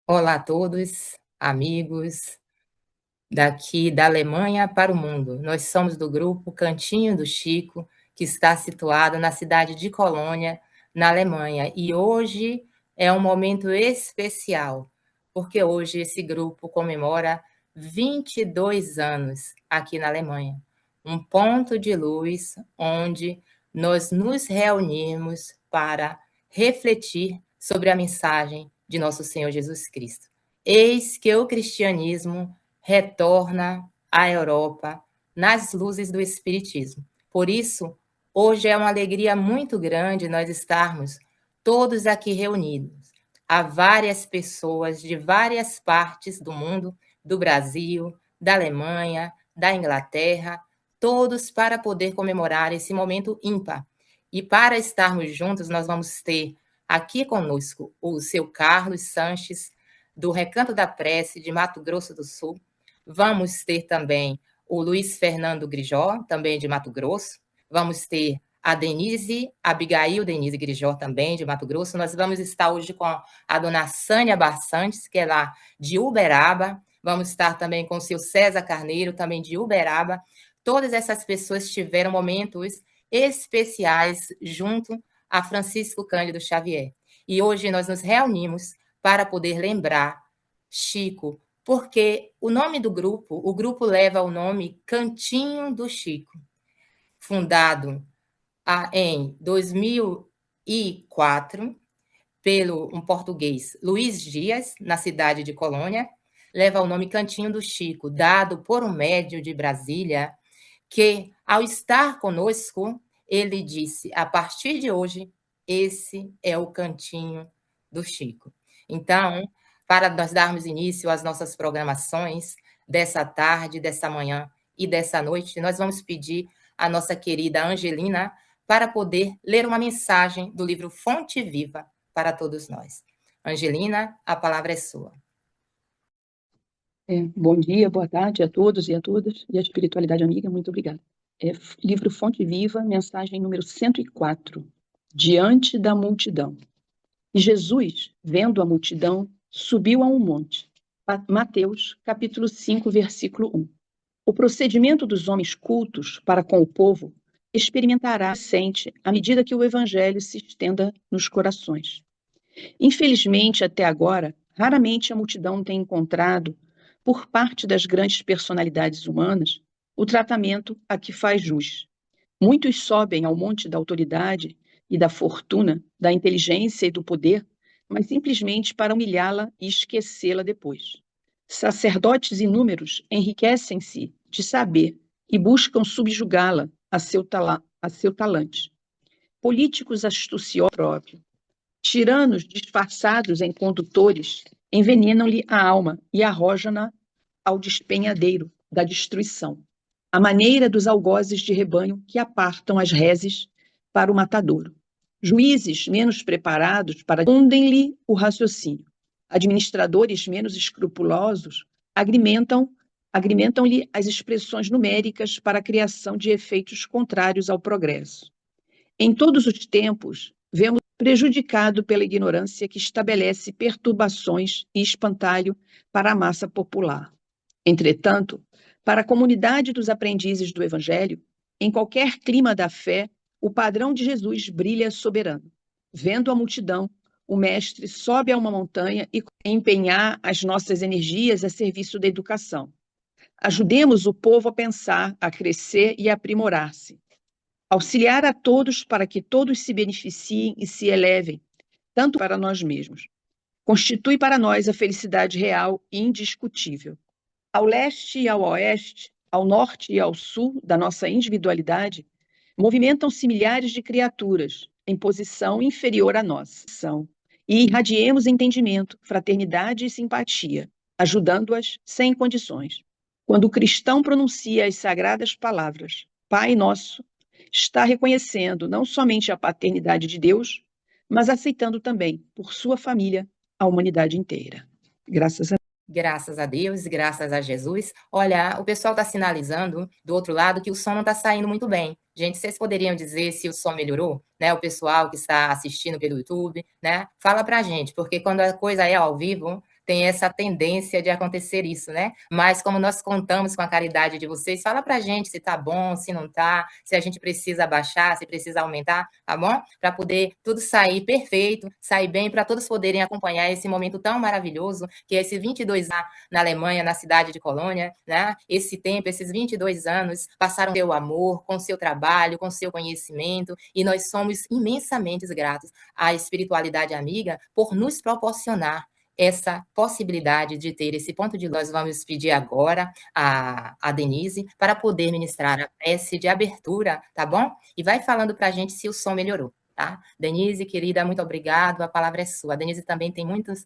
Olá a todos, amigos daqui da Alemanha para o mundo. Nós somos do grupo Cantinho do Chico, que está situado na cidade de Colônia, na Alemanha. E hoje é um momento especial, porque hoje esse grupo comemora 22 anos aqui na Alemanha. Um ponto de luz onde nós nos reunimos para refletir sobre a mensagem de nosso Senhor Jesus Cristo. Eis que o cristianismo retorna à Europa nas luzes do Espiritismo. Por isso, hoje é uma alegria muito grande nós estarmos todos aqui reunidos. Há várias pessoas de várias partes do mundo, do Brasil, da Alemanha, da Inglaterra, todos para poder comemorar esse momento ímpar. E para estarmos juntos, nós vamos ter aqui conosco o seu Carlos Sanches, do Recanto da Prece de Mato Grosso do Sul. Vamos ter também o Luiz Fernando Grijó, também de Mato Grosso. Vamos ter a Abigail Denise Grijó, também de Mato Grosso. Nós vamos estar hoje com a dona Sânia Barçantes, que é lá de Uberaba. Vamos estar também com o seu César Carneiro, também de Uberaba. Todas essas pessoas tiveram momentos especiais junto a Francisco Cândido Xavier. E hoje nós nos reunimos para poder lembrar Chico, porque o nome do grupo, o grupo leva o nome Cantinho do Chico, fundado em 2004 pelo um português, Luiz Dias, na cidade de Colônia, leva o nome Cantinho do Chico, dado por um médium de Brasília, que, ao estar conosco, ele disse, a partir de hoje, esse é o Cantinho do Chico. Então, para nós darmos início às nossas programações dessa tarde, dessa manhã e dessa noite, nós vamos pedir à nossa querida Angelina para poder ler uma mensagem do livro Fonte Viva para todos nós. Angelina, a palavra é sua. Bom dia, boa tarde a todos e a todas, e a espiritualidade amiga, muito obrigada. Livro Fonte Viva, mensagem número 104, diante da multidão. E Jesus, vendo a multidão, subiu a um monte. Mateus, capítulo 5, versículo 1. O procedimento dos homens cultos para com o povo experimentará sente à medida que o evangelho se estenda nos corações. Infelizmente, até agora, raramente a multidão tem encontrado, por parte das grandes personalidades humanas, o tratamento a que faz jus. Muitos sobem ao monte da autoridade e da fortuna, da inteligência e do poder, mas simplesmente para humilhá-la e esquecê-la depois. Sacerdotes inúmeros enriquecem-se de saber e buscam subjugá-la a seu talante. Políticos astuciosos próprios, tiranos disfarçados em condutores, envenenam-lhe a alma e arrojam-na ao despenhadeiro da destruição, à maneira dos algozes de rebanho que apartam as reses para o matadouro. Juízes menos preparados fundem-lhe o raciocínio. Administradores menos escrupulosos agrimentam-lhe as expressões numéricas para a criação de efeitos contrários ao progresso. Em todos os tempos, vemos prejudicado pela ignorância que estabelece perturbações e espantalho para a massa popular. Entretanto, para a comunidade dos aprendizes do Evangelho, em qualquer clima da fé, o padrão de Jesus brilha soberano. Vendo a multidão, o Mestre sobe a uma montanha e empenhar as nossas energias a serviço da educação. Ajudemos o povo a pensar, a crescer e a aprimorar-se. Auxiliar a todos para que todos se beneficiem e se elevem, tanto para nós mesmos. Constitui para nós a felicidade real e indiscutível. Ao leste e ao oeste, ao norte e ao sul da nossa individualidade, movimentam-se milhares de criaturas em posição inferior à nossa. E irradiemos entendimento, fraternidade e simpatia, ajudando-as sem condições. Quando o cristão pronuncia as sagradas palavras, Pai Nosso, está reconhecendo não somente a paternidade de Deus, mas aceitando também, por sua família, a humanidade inteira. Graças Graças a Deus, graças a Jesus. Olha, o pessoal está sinalizando do outro lado que o som não está saindo muito bem. Gente, vocês poderiam dizer se o som melhorou, né? O pessoal que está assistindo pelo YouTube, né? Fala pra gente, porque quando a coisa é ao vivo, tem essa tendência de acontecer isso, né? Mas como nós contamos com a caridade de vocês, fala pra gente se tá bom, se não tá, se a gente precisa abaixar, se precisa aumentar, tá bom? Para poder tudo sair perfeito, sair bem, para todos poderem acompanhar esse momento tão maravilhoso, que é esse 22A na Alemanha, na cidade de Colônia, né? Esse tempo, esses 22 anos, passaram com seu amor, com seu trabalho, com seu conhecimento, e nós somos imensamente gratos à espiritualidade amiga por nos proporcionar essa possibilidade de ter esse ponto de luz. Nós vamos pedir agora a Denise para poder ministrar a prece de abertura, tá bom? E vai falando para a gente se o som melhorou, tá? Denise, querida, muito obrigado, a palavra é sua. A Denise também tem muitas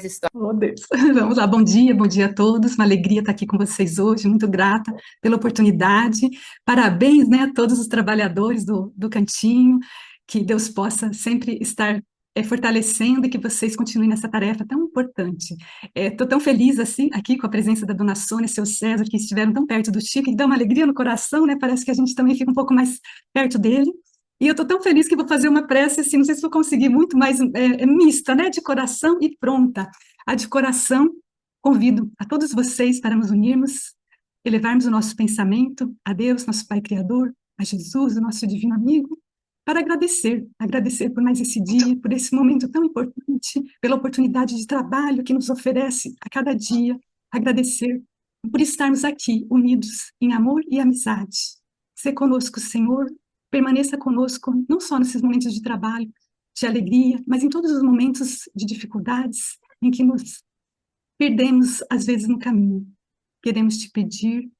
histórias. Oh, Deus. Vamos lá, bom dia a todos, uma alegria estar aqui com vocês hoje, muito grata pela oportunidade, parabéns, né, a todos os trabalhadores do Cantinho, que Deus possa sempre estar fortalecendo e que vocês continuem nessa tarefa tão importante. Estou tão feliz assim, aqui com a presença da dona Sônia e seu César, que estiveram tão perto do Chico, e dá uma alegria no coração, né, parece que a gente também fica um pouco mais perto dele. E eu estou tão feliz que vou fazer uma prece, assim, não sei se vou conseguir muito, mas mista, né, de coração e pronta. A de coração, convido a todos vocês para nos unirmos, elevarmos o nosso pensamento a Deus, nosso Pai Criador, a Jesus, o nosso divino amigo, para agradecer por mais esse dia, por esse momento tão importante, pela oportunidade de trabalho que nos oferece a cada dia, agradecer por estarmos aqui, unidos em amor e amizade. Ser conosco, Senhor, permaneça conosco, não só nesses momentos de trabalho, de alegria, mas em todos os momentos de dificuldades em que nos perdemos, às vezes, no caminho. Queremos te pedir,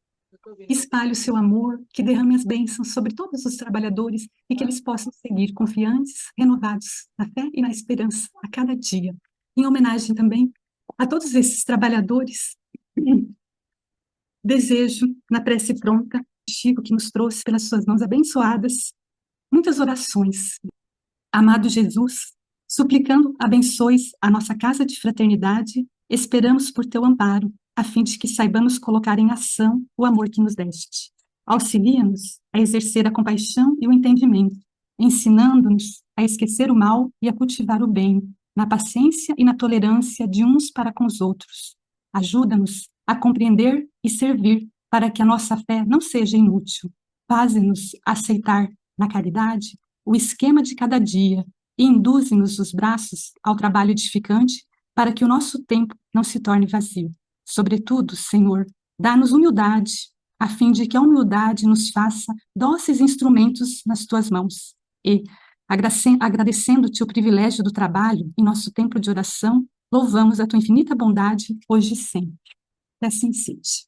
espalhe o seu amor, que derrame as bênçãos sobre todos os trabalhadores e que eles possam seguir confiantes, renovados na fé e na esperança a cada dia. Em homenagem também a todos esses trabalhadores, desejo, na prece pronta, Chico, que nos trouxe pelas suas mãos abençoadas, muitas orações. Amado Jesus, suplicando abençoes a nossa casa de fraternidade, esperamos por teu amparo, a fim de que saibamos colocar em ação o amor que nos deste. Auxilia-nos a exercer a compaixão e o entendimento, ensinando-nos a esquecer o mal e a cultivar o bem, na paciência e na tolerância de uns para com os outros. Ajuda-nos a compreender e servir para que a nossa fé não seja inútil. Faze-nos aceitar na caridade o esquema de cada dia e induze-nos os braços ao trabalho edificante para que o nosso tempo não se torne vazio. Sobretudo, Senhor, dá-nos humildade, a fim de que a humildade nos faça dóceis instrumentos nas tuas mãos. E, agradecendo-te o privilégio do trabalho em nosso tempo de oração, louvamos a tua infinita bondade hoje e sempre. Que assim seja.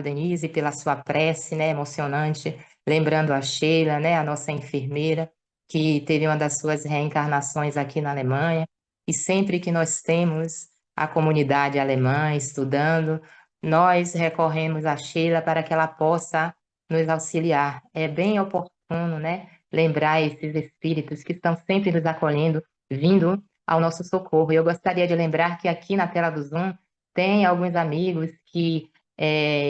Denise, pela sua prece, né, emocionante, lembrando a Sheila, né, a nossa enfermeira, que teve uma das suas reencarnações aqui na Alemanha, e sempre que nós temos a comunidade alemã estudando, nós recorremos a Sheila para que ela possa nos auxiliar. É bem oportuno, né, lembrar esses espíritos que estão sempre nos acolhendo, vindo ao nosso socorro. E eu gostaria de lembrar que aqui na tela do Zoom tem alguns amigos que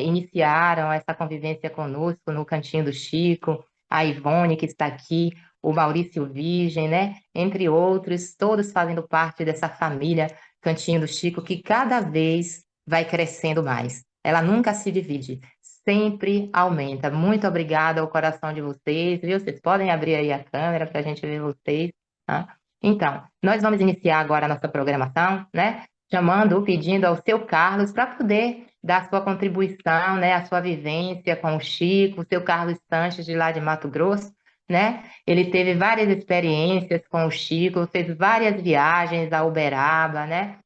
iniciaram essa convivência conosco no Cantinho do Chico, a Ivone, que está aqui, o Maurício Virgem, né? Entre outros, todos fazendo parte dessa família Cantinho do Chico, que cada vez vai crescendo mais. Ela nunca se divide, sempre aumenta. Muito obrigada ao coração de vocês, viu? Vocês podem abrir aí a câmera para a gente ver vocês, tá? Então, nós vamos iniciar agora a nossa programação, né? Chamando, pedindo ao seu Carlos para poder dar a sua contribuição, né, a sua vivência com o Chico, o seu Carlos Sanches, de lá de Mato Grosso, né? Ele teve várias experiências com o Chico, fez várias viagens a Uberaba, né?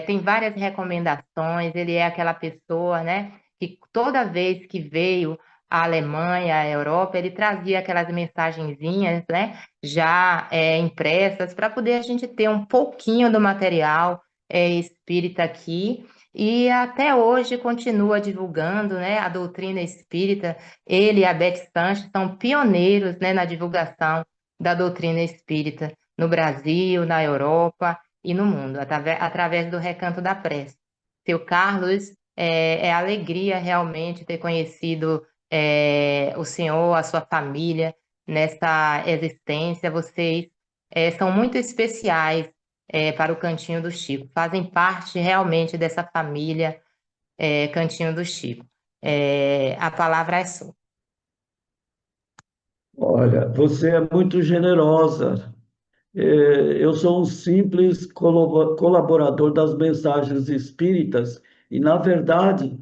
Tem várias recomendações, ele é aquela pessoa, né, que toda vez que veio à Alemanha, à Europa, ele trazia aquelas mensagenzinhas, né, já impressas, para poder a gente ter um pouquinho do material espírita aqui, e até hoje continua divulgando, né, a doutrina espírita. Ele e a Beth Sanches são pioneiros, né, na divulgação da doutrina espírita no Brasil, na Europa e no mundo, através do Recanto da Prece. Seu Carlos, é alegria realmente ter conhecido o senhor, a sua família nessa existência. Vocês são muito especiais para o Cantinho do Chico. Fazem parte realmente dessa família Cantinho do Chico. A palavra é sua. Olha, você é muito generosa. Eu sou um simples colaborador das mensagens espíritas e, na verdade,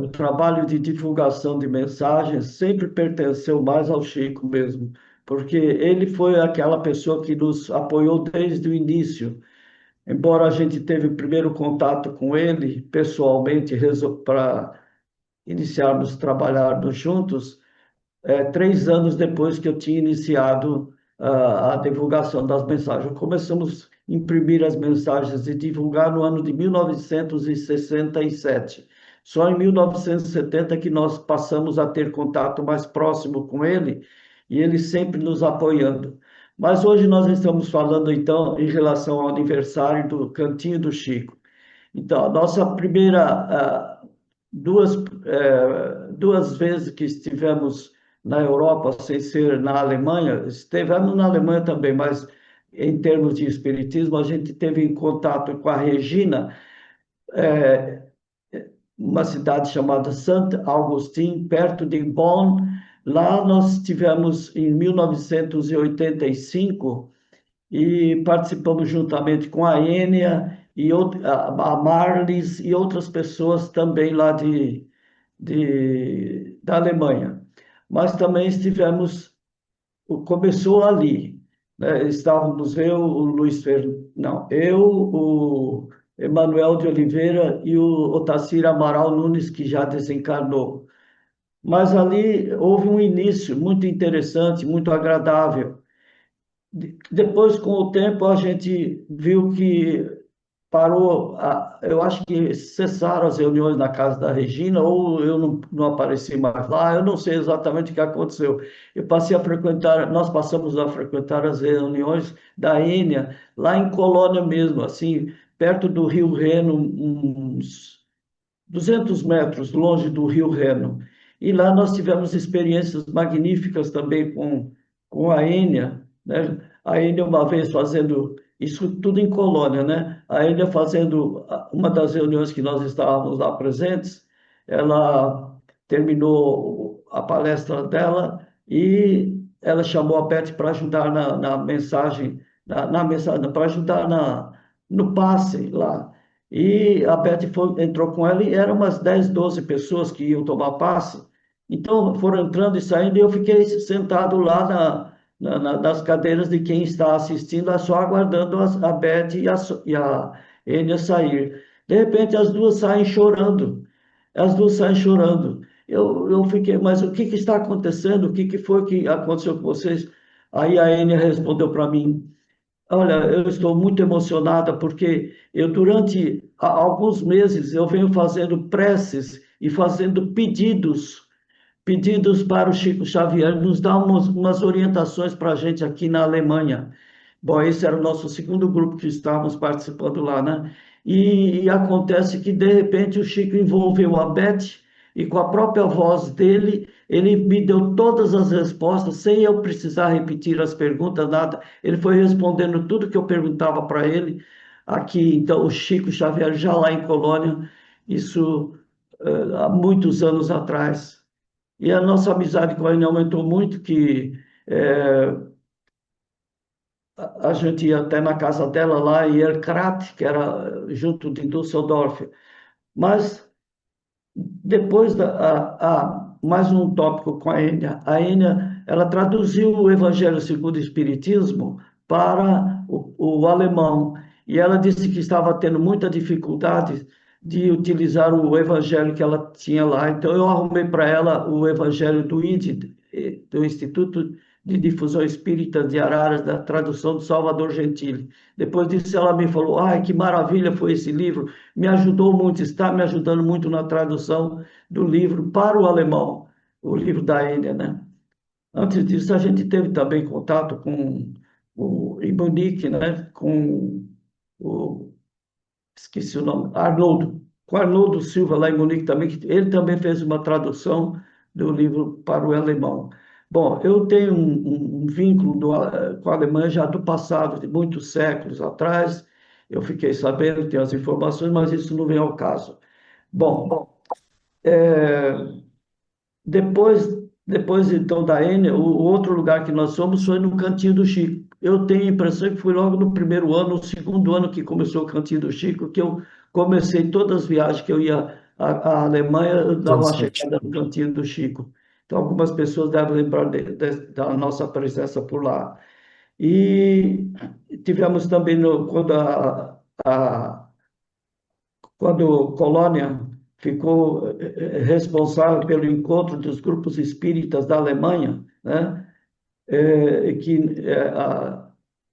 o trabalho de divulgação de mensagens sempre pertenceu mais ao Chico mesmo, porque ele foi aquela pessoa que nos apoiou desde o início. Embora a gente teve o primeiro contato com ele pessoalmente para iniciarmos trabalharmos juntos, 3 anos depois que eu tinha iniciado a divulgação das mensagens. Começamos a imprimir as mensagens e divulgar no ano de 1967. Só em 1970 que nós passamos a ter contato mais próximo com ele e ele sempre nos apoiando. Mas hoje nós estamos falando, então, em relação ao aniversário do Cantinho do Chico. Então, a nossa duas vezes que estivemos na Europa, sem ser na Alemanha, estivemos na Alemanha também, mas em termos de espiritismo, a gente teve em contato com a Regina, uma cidade chamada Saint Augustin, perto de Bonn. Lá nós estivemos em 1985 e participamos juntamente com a Enia e a Marlis e outras pessoas também lá da Alemanha. Mas também começou ali, né? Estávamos eu, o Emanuel de Oliveira e o Otacílio Amaral Nunes, que já desencarnou. Mas ali houve um início muito interessante, muito agradável. Depois, com o tempo, a gente viu que parou, eu acho que cessaram as reuniões na casa da Regina, ou eu não apareci mais lá, eu não sei exatamente o que aconteceu. Nós passamos a frequentar as reuniões da Ênia, lá em Colônia mesmo, assim, perto do Rio Reno, uns 200 metros longe do Rio Reno. E lá nós tivemos experiências magníficas também com a Ênia, né? A Ênia uma vez fazendo, isso tudo em Colônia, né? A Ênia fazendo uma das reuniões que nós estávamos lá presentes, ela terminou a palestra dela e ela chamou a Beth para ajudar na mensagem, para ajudar no passe lá. E a Beth entrou com ela e eram umas 10, 12 pessoas que iam tomar passe. Então foram entrando e saindo e eu fiquei sentado lá nas cadeiras de quem está assistindo, só aguardando a Beth e a Enia sair. De repente as duas saem chorando. As duas saem chorando. Eu fiquei, mas o que está acontecendo? O que foi que aconteceu com vocês? Aí a Enia respondeu para mim: olha, eu estou muito emocionada porque durante alguns meses, eu venho fazendo preces e fazendo pedidos para o Chico Xavier, nos dar umas orientações para a gente aqui na Alemanha. Bom, esse era o nosso segundo grupo que estávamos participando lá, né? E acontece que, de repente, o Chico envolveu a Beth e, com a própria voz dele, ele me deu todas as respostas, sem eu precisar repetir as perguntas, nada. Ele foi respondendo tudo que eu perguntava para ele aqui. Então, o Chico Xavier, já lá em Colônia, isso há muitos anos atrás. E a nossa amizade com ele aumentou muito, que a gente ia até na casa dela lá em Erkrath, que era junto de Düsseldorf. Mas depois, mais um tópico com a Enia. A Enia, ela traduziu o Evangelho segundo o Espiritismo para o alemão. E ela disse que estava tendo muita dificuldade de utilizar o evangelho que ela tinha lá. Então, eu arrumei para ela o evangelho do IDE, do Instituto de Difusão Espírita de Araras, da tradução do Salvador Gentili. Depois disso, ela me falou: ai, que maravilha foi esse livro, me ajudou muito, está me ajudando muito na tradução do livro para o alemão, o livro da Enia, né? Antes disso, a gente teve também contato em Munique, né? Com o esqueci o nome, com Arnoldo Silva, lá em Munique também, que ele também fez uma tradução do livro para o alemão. Bom, eu tenho um vínculo com a Alemanha já do passado, de muitos séculos atrás. Eu fiquei sabendo, tenho as informações, mas isso não vem ao caso. Bom, depois, depois então da Enel, o outro lugar que nós fomos foi no Cantinho do Chico. Eu tenho a impressão que foi logo no primeiro ano, no segundo ano que começou o Cantinho do Chico, que eu comecei todas as viagens que eu ia à Alemanha, eu dava uma chegada no Cantinho do Chico. Então, algumas pessoas devem lembrar da nossa presença por lá. E tivemos também, quando Colônia ficou responsável pelo encontro dos grupos espíritas da Alemanha, né?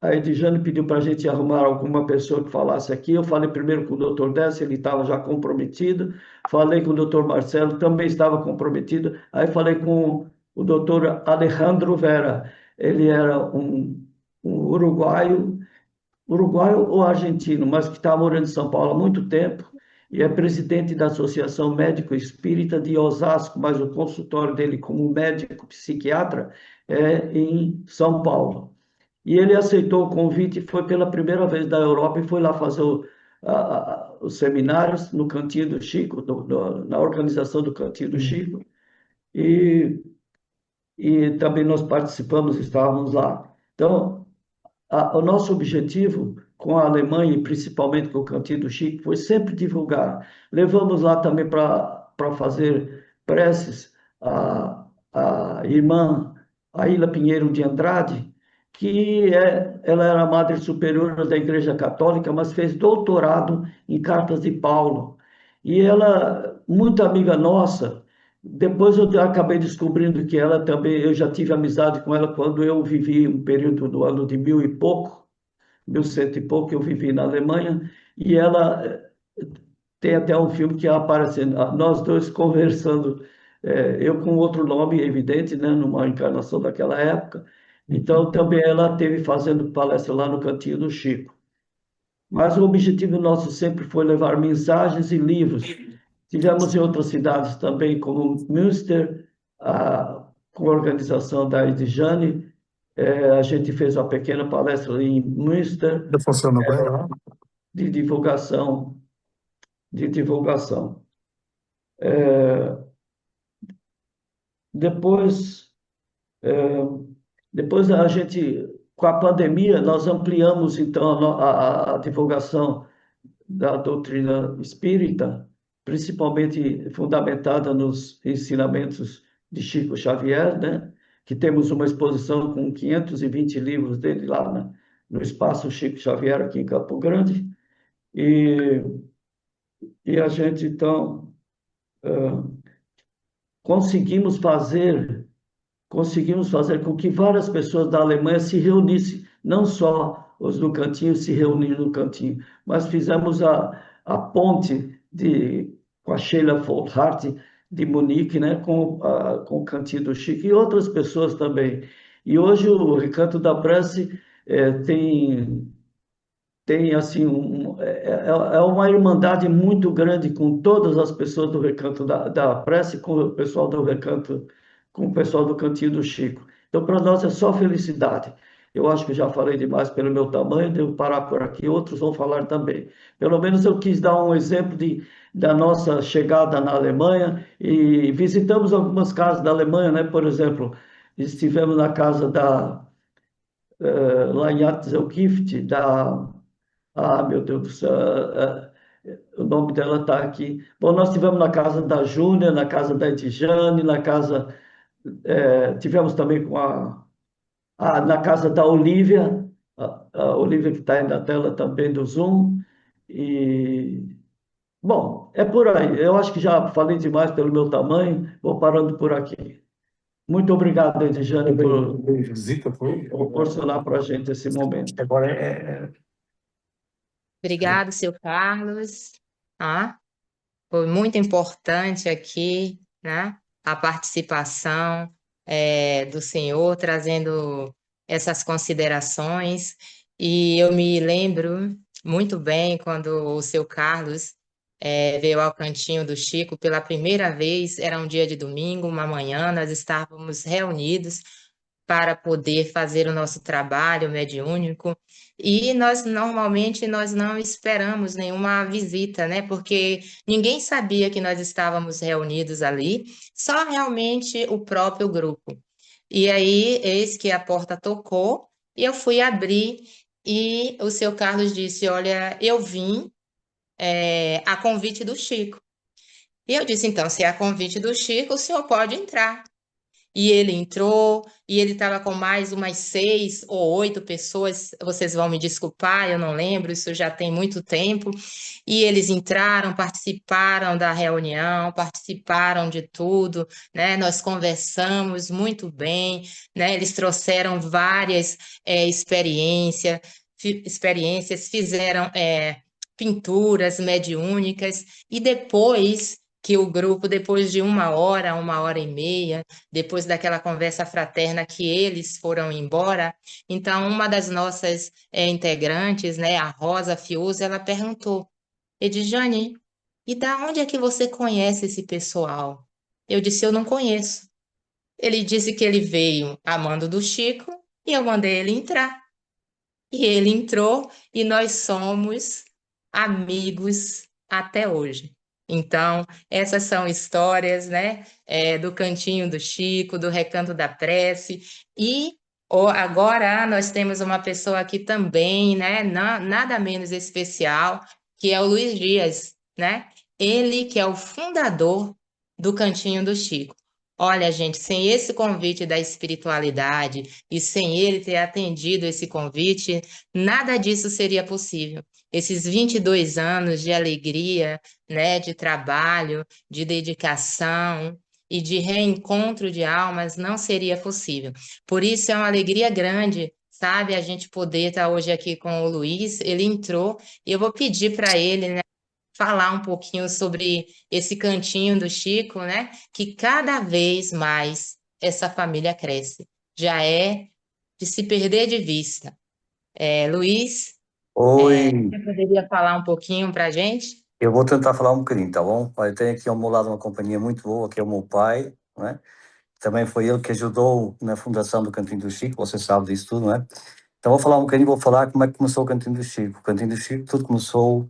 A Edjane pediu para a gente arrumar alguma pessoa que falasse aqui. Eu falei primeiro com o doutor Décio, ele estava já comprometido. Falei com o doutor Marcelo, também estava comprometido. Aí falei com o doutor Alejandro Vera. Ele era um uruguaio ou argentino, mas que está morando em São Paulo há muito tempo e é presidente da Associação Médico Espírita de Osasco, mas o consultório dele como médico psiquiatra é em São Paulo. E ele aceitou o convite e foi pela primeira vez da Europa e foi lá fazer os seminários no Cantinho do Chico, na organização do Cantinho do Chico, e, e também nós participamos, estávamos lá. Então, o nosso objetivo com a Alemanha, e principalmente com o Cantinho do Chico, foi sempre divulgar. Levamos lá também para fazer preces a irmã Aila Pinheiro de Andrade, ela era madre superiora da Igreja Católica, mas fez doutorado em Cartas de Paulo. E ela, muito amiga nossa, depois eu acabei descobrindo que ela também, eu já tive amizade com ela quando eu vivi um período do ano de mil e pouco, 1100 e pouco, eu vivi na Alemanha, e ela tem até um filme que aparece, nós dois conversando, eu com outro nome, evidente, né, numa encarnação daquela época. Então, também ela teve fazendo palestra lá no Cantinho do Chico. Mas o objetivo nosso sempre foi levar mensagens e livros. Tivemos em outras cidades também, como Münster, com a organização da Edjane. A gente fez uma pequena palestra ali em Münster, Funciona bem lá? de divulgação. Depois, depois a gente, com a pandemia, nós ampliamos então a divulgação da doutrina espírita, principalmente fundamentada nos ensinamentos de Chico Xavier, né? Que temos uma exposição com 520 livros dele lá no Espaço Chico Xavier, aqui em Campo Grande, e, e a gente, então, conseguimos fazer com que várias pessoas da Alemanha se reunissem, não só os do Cantinho se reuniram no Cantinho, mas fizemos a ponte com a Sheila Folhart de Munique, né, com o Cantinho do Chico e outras pessoas também. E hoje o Recanto da Prece tem assim é uma irmandade muito grande com todas as pessoas do Recanto da Prece, com o pessoal do Recanto, com o pessoal do Cantinho do Chico. Então, para nós é só felicidade. Eu acho que já falei demais pelo meu tamanho, devo parar por aqui, outros vão falar também. Pelo menos eu quis dar um exemplo da nossa chegada na Alemanha e visitamos algumas casas da Alemanha, né? Por exemplo, estivemos na casa lá em Atzelgift, meu Deus do céu, o nome dela está aqui. Bom, nós estivemos na casa da Júnia, na casa da Edjane, tivemos também na casa da Olívia, a Olívia que está aí na tela também do Zoom. E, bom, é por aí. Eu acho que já falei demais pelo meu tamanho, vou parando por aqui. Muito obrigado, Edjane, por Visita foi? proporcionar para a gente esse momento. Agora Obrigado, seu Carlos. Foi muito importante aqui, né, a participação do senhor, trazendo essas considerações. E eu me lembro muito bem quando o seu Carlos veio ao Cantinho do Chico pela primeira vez. Era um dia de domingo, uma manhã, nós estávamos reunidos para poder fazer o nosso trabalho mediúnico. E normalmente nós não esperamos nenhuma visita, né? Porque ninguém sabia que nós estávamos reunidos ali, só realmente o próprio grupo. E aí, eis que a porta tocou e eu fui abrir e o seu Carlos disse: Olha, eu vim a convite do Chico. E eu disse: Então, se é a convite do Chico, o senhor pode entrar. E ele entrou, e ele estava com mais umas 6 ou 8 pessoas. Vocês vão me desculpar, eu não lembro, isso já tem muito tempo. E eles entraram, participaram da reunião, participaram de tudo, né? Nós conversamos muito bem, né? Eles trouxeram várias experiências, fizeram pinturas mediúnicas, e depois que o grupo, depois de uma hora e meia, depois daquela conversa fraterna que eles foram embora, então uma das nossas integrantes, né, a Rosa Fiuza, ela perguntou: Edjane, e da onde é que você conhece esse pessoal? Eu disse: eu não conheço. Ele disse que ele veio a mando do Chico e eu mandei ele entrar. E ele entrou e nós somos amigos até hoje. Então, essas são histórias, né, do Cantinho do Chico, do Recanto da Prece. E agora nós temos uma pessoa aqui também, né, nada menos especial, que é o Luiz Dias, né? Ele que é o fundador do Cantinho do Chico. Olha, gente, sem esse convite da espiritualidade e sem ele ter atendido esse convite, nada disso seria possível. Esses 22 anos de alegria, né, de trabalho, de dedicação e de reencontro de almas não seria possível. Por isso é uma alegria grande, sabe, a gente poder estar hoje aqui com o Luiz. Ele entrou e eu vou pedir para ele, né, falar um pouquinho sobre esse cantinho do Chico, né, que cada vez mais essa família cresce. Já é de se perder de vista. Luiz, Oi, você poderia falar um pouquinho para a gente? eu vou tentar falar um bocadinho, tá bom? Olha, tenho aqui ao meu lado uma companhia muito boa, que é o meu pai, não é? Também foi ele que ajudou na fundação do Cantinho do Chico, você sabe disso tudo, não é? Então vou falar um bocadinho, vou falar como é que começou o Cantinho do Chico. O Cantinho do Chico, tudo começou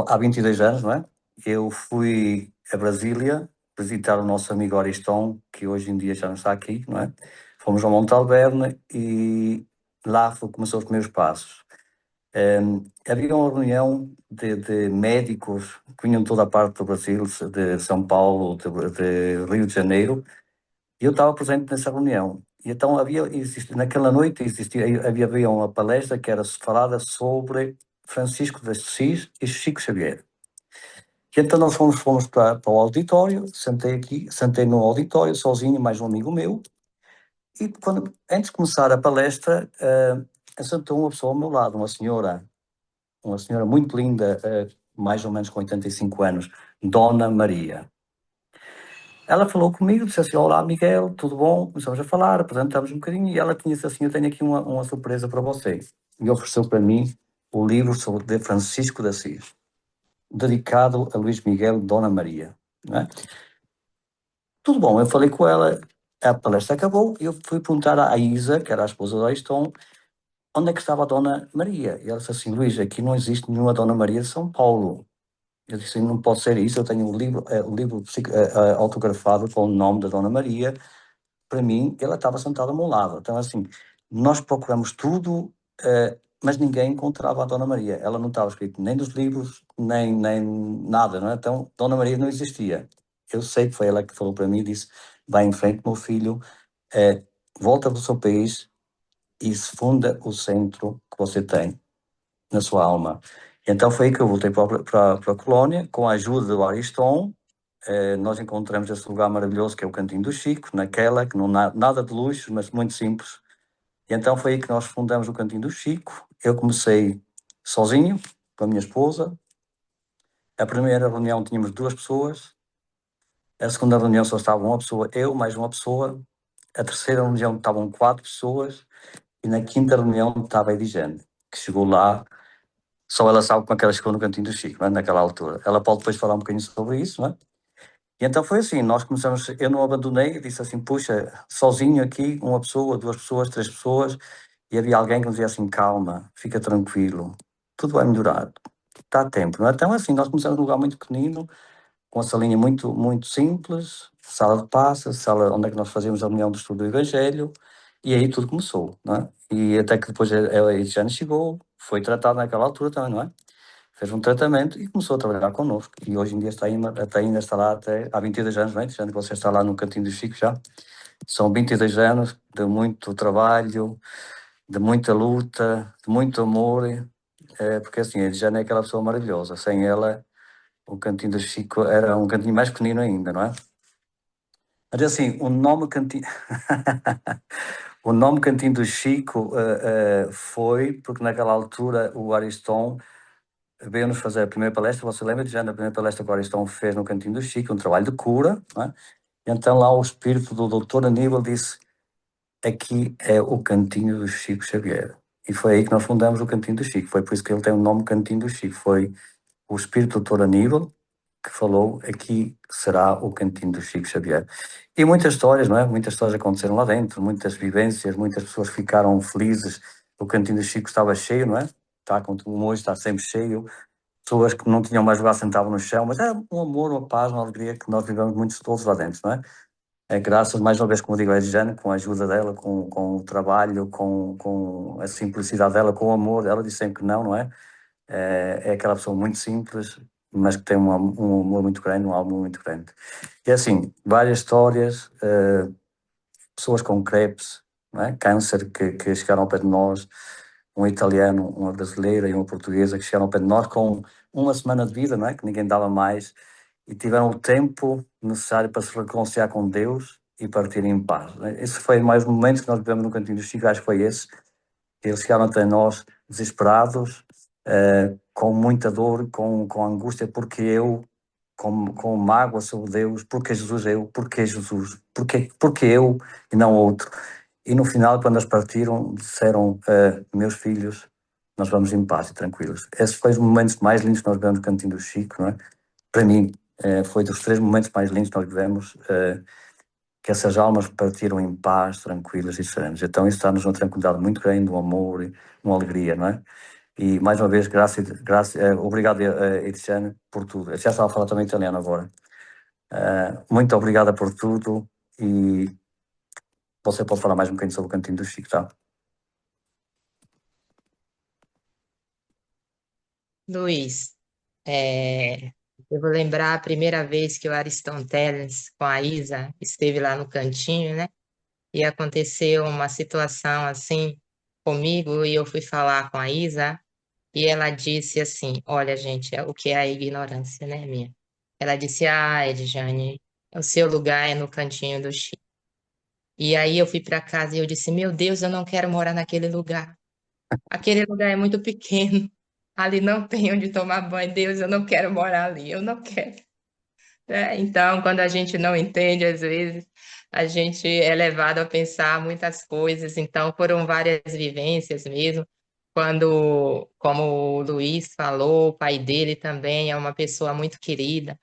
há 22 anos, não é? Eu fui a Brasília visitar o nosso amigo Aristão, que hoje em dia já não está aqui, não é? Fomos ao Monte Alverne e lá começou os primeiros passos. Havia uma reunião de médicos que vinham de toda a parte do Brasil, de São Paulo, de Rio de Janeiro, e eu estava presente nessa reunião. E então naquela noite havia uma palestra que era falada sobre Francisco de Assis e Chico Xavier. E então nós fomos para o auditório, sentei no auditório sozinho, mais um amigo meu, e antes de começar a palestra, assentou uma pessoa ao meu lado, uma senhora muito linda, mais ou menos com 85 anos, Dona Maria. Ela falou comigo, disse assim: olá Miguel, tudo bom? Começamos a falar, apresentamos um bocadinho, e ela tinha dito assim: eu tenho aqui uma surpresa para vocês. E ofereceu para mim o livro de Francisco de Assis, dedicado a Luís Miguel Dona Maria. Não é? Tudo bom, eu falei com ela, a palestra acabou, e eu fui perguntar à Isa, que era a esposa do Ariston, onde é que estava a Dona Maria? E ela disse assim: Luís, aqui não existe nenhuma Dona Maria de São Paulo. Eu disse: não pode ser isso, eu tenho um livro autografado com o nome da Dona Maria. Para mim, ela estava sentada ao meu lado. Então, assim, nós procuramos tudo, mas ninguém encontrava a Dona Maria. Ela não estava escrita nem nos livros, nem nada, não é? Então, Dona Maria não existia. Eu sei que foi ela que falou para mim e disse: vai em frente, meu filho, volta para o seu país e se funda o centro que você tem na sua alma. Então foi aí que eu voltei para a colónia, com a ajuda do Ariston. Nós encontramos esse lugar maravilhoso que é o Cantinho do Chico, naquela, que não nada de luxo, mas muito simples. E então foi aí que nós fundamos o Cantinho do Chico. Eu comecei sozinho, com a minha esposa. A primeira reunião tínhamos 2 pessoas. A segunda reunião só estava uma pessoa, eu mais uma pessoa. A terceira reunião estavam 4 pessoas. E na quinta reunião estava a Edjane, que chegou lá Só ela sabe como é que ela chegou no Cantinho do Chico, não é? Naquela altura. Ela pode depois falar um bocadinho sobre isso, não é? E então foi assim, nós começamos, eu não abandonei, disse assim, puxa, sozinho aqui, uma pessoa, duas pessoas, três pessoas, e havia alguém que nos dizia assim, calma, fica tranquilo, tudo vai melhorar, está a tempo, não é? Então assim, nós começamos num lugar muito pequenino, com uma salinha muito, muito simples, sala de passa, sala onde é que nós fazíamos a reunião do estudo do Evangelho, e aí tudo começou, não é? E até que depois a Ediane chegou, foi tratada naquela altura também, não é? Fez um tratamento e começou a trabalhar connosco. E hoje em dia ainda está lá até há 22 anos, não é? Já que você está lá no Cantinho do Chico já. São 22 anos de muito trabalho, de muita luta, de muito amor, porque assim, a Ediane é aquela pessoa maravilhosa. Sem ela, o Cantinho do Chico era um cantinho mais pequenino ainda, não é? Mas assim, o nome Cantinho... o nome Cantinho do Chico foi porque naquela altura o Ariston veio-nos fazer a primeira palestra, você lembra, já na primeira palestra que o Ariston fez no Cantinho do Chico, um trabalho de cura, não é? E então lá o espírito do doutor Aníbal disse, aqui é o Cantinho do Chico Xavier. E foi aí que nós fundamos o Cantinho do Chico, foi por isso que ele tem o nome Cantinho do Chico, foi o espírito do doutor Aníbal que falou, aqui será o Cantinho do Chico Xavier. E muitas histórias, não é? Muitas histórias aconteceram lá dentro, muitas vivências, muitas pessoas ficaram felizes, o Cantinho do Chico estava cheio, não é? Está como hoje, está sempre cheio, pessoas que não tinham mais lugar sentavam no chão, mas era um amor, uma paz, uma alegria que nós vivemos muito todos lá dentro, não é? É graças, mais uma vez, como digo, a Jane, com a ajuda dela, com o trabalho, com a simplicidade dela, com o amor, ela disse sempre que não é? É aquela pessoa muito simples, mas que tem um amor muito grande, um amor muito grande. E assim, várias histórias, pessoas com crepes, não é? Câncer, que chegaram ao pé de nós, um italiano, uma brasileira e uma portuguesa que chegaram ao pé de nós com uma semana de vida, não é? Que ninguém dava mais, e tiveram o tempo necessário para se reconciliar com Deus e partirem em paz. Esse foi mais um momento que nós vivemos no Cantinho do Chico, acho que foi esse. Eles chegaram até nós desesperados, com muita dor, com angústia, porque eu, com mágoa sobre Deus, porque Jesus eu, porque Jesus, porque eu e não outro. E no final, quando eles partiram, disseram, meus filhos, nós vamos em paz e tranquilos. Esses foram os momentos mais lindos que nós vivemos no Cantinho do Chico, não é? Para mim, foi dos 3 momentos mais lindos que nós vivemos, que essas almas partiram em paz, tranquilas e serenas. Então isso dá-nos uma tranquilidade muito grande, um amor, uma alegria, não é? E mais uma vez, obrigado, Ediane, por tudo. Eu já estava a falar também italiano agora. Muito obrigada por tudo e você pode falar mais um bocadinho sobre o Cantinho do Chico, tá? Luiz, eu vou lembrar a primeira vez que o Ariston Telles com a Isa esteve lá no cantinho, né? E aconteceu uma situação assim comigo e eu fui falar com a Isa e ela disse assim, olha gente, o que é a ignorância, né, minha? Ela disse, Edjane, o seu lugar é no cantinho do Chico. E aí eu fui para casa e eu disse, meu Deus, eu não quero morar naquele lugar. Aquele lugar é muito pequeno. Ali não tem onde tomar banho. Deus, eu não quero morar ali. Eu não quero. Então, quando a gente não entende, às vezes, a gente é levado a pensar muitas coisas. Então, foram várias vivências mesmo. Quando, como o Luiz falou, o pai dele também é uma pessoa muito querida,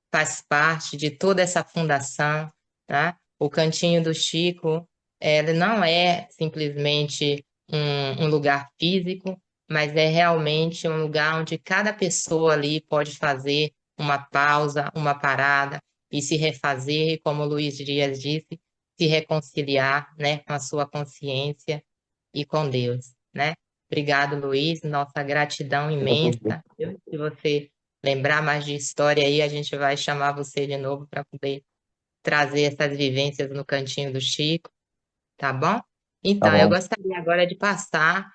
faz parte de toda essa fundação, tá? O Cantinho do Chico, ele não é simplesmente um lugar físico, mas é realmente um lugar onde cada pessoa ali pode fazer uma pausa, uma parada e se refazer, e como o Luiz Dias disse, se reconciliar, né, com a sua consciência e com Deus, né? Obrigado, Luiz. Nossa gratidão imensa. Se você lembrar mais de história aí, a gente vai chamar você de novo para poder trazer essas vivências no Cantinho do Chico, tá bom? Tá Então, eu bom. gostaria agora de passar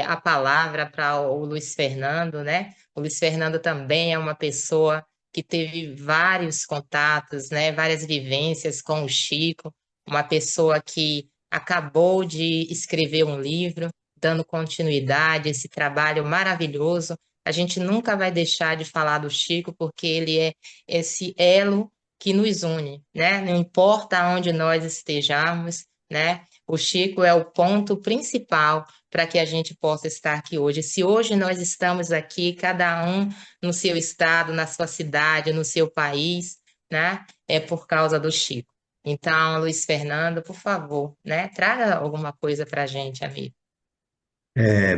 a palavra para o Luiz Fernando, né? O Luiz Fernando também é uma pessoa que teve vários contatos, né? Várias vivências com o Chico, uma pessoa que acabou de escrever um livro, dando continuidade a esse trabalho maravilhoso. A gente nunca vai deixar de falar do Chico, porque ele é esse elo que nos une, né? Não importa onde nós estejamos, né? O Chico é o ponto principal para que a gente possa estar aqui hoje. Se hoje nós estamos aqui, cada um no seu estado, na sua cidade, no seu país, né? É por causa do Chico. Então, Luiz Fernando, por favor, né? Traga alguma coisa para a gente, amigo.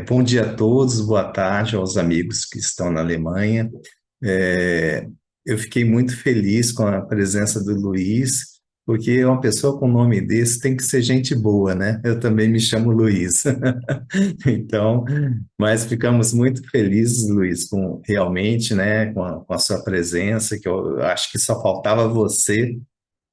Bom dia a todos, boa tarde aos amigos que estão na Alemanha. É, eu fiquei muito feliz com a presença do Luiz, porque uma pessoa com nome desse tem que ser gente boa, né? Eu também me chamo Luiz. Então, mas ficamos muito felizes, Luiz, com realmente, né, com a sua presença, que eu acho que só faltava você,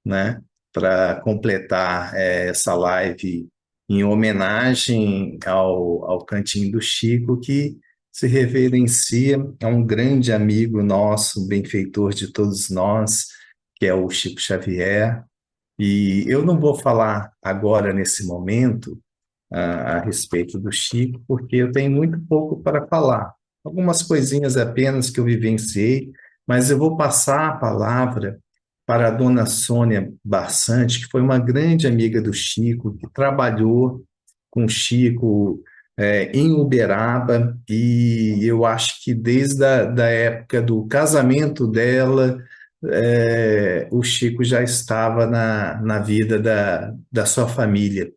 né, para completar essa live em homenagem ao Cantinho do Chico, que se reverencia a um grande amigo nosso, benfeitor de todos nós, que é o Chico Xavier. E eu não vou falar agora, nesse momento, a respeito do Chico, porque eu tenho muito pouco para falar. Algumas coisinhas apenas que eu vivenciei, mas eu vou passar a palavra para a dona Sônia Barçante, que foi uma grande amiga do Chico, que trabalhou com o Chico em Uberaba, e eu acho que desde da época do casamento dela, o Chico já estava na vida da sua família.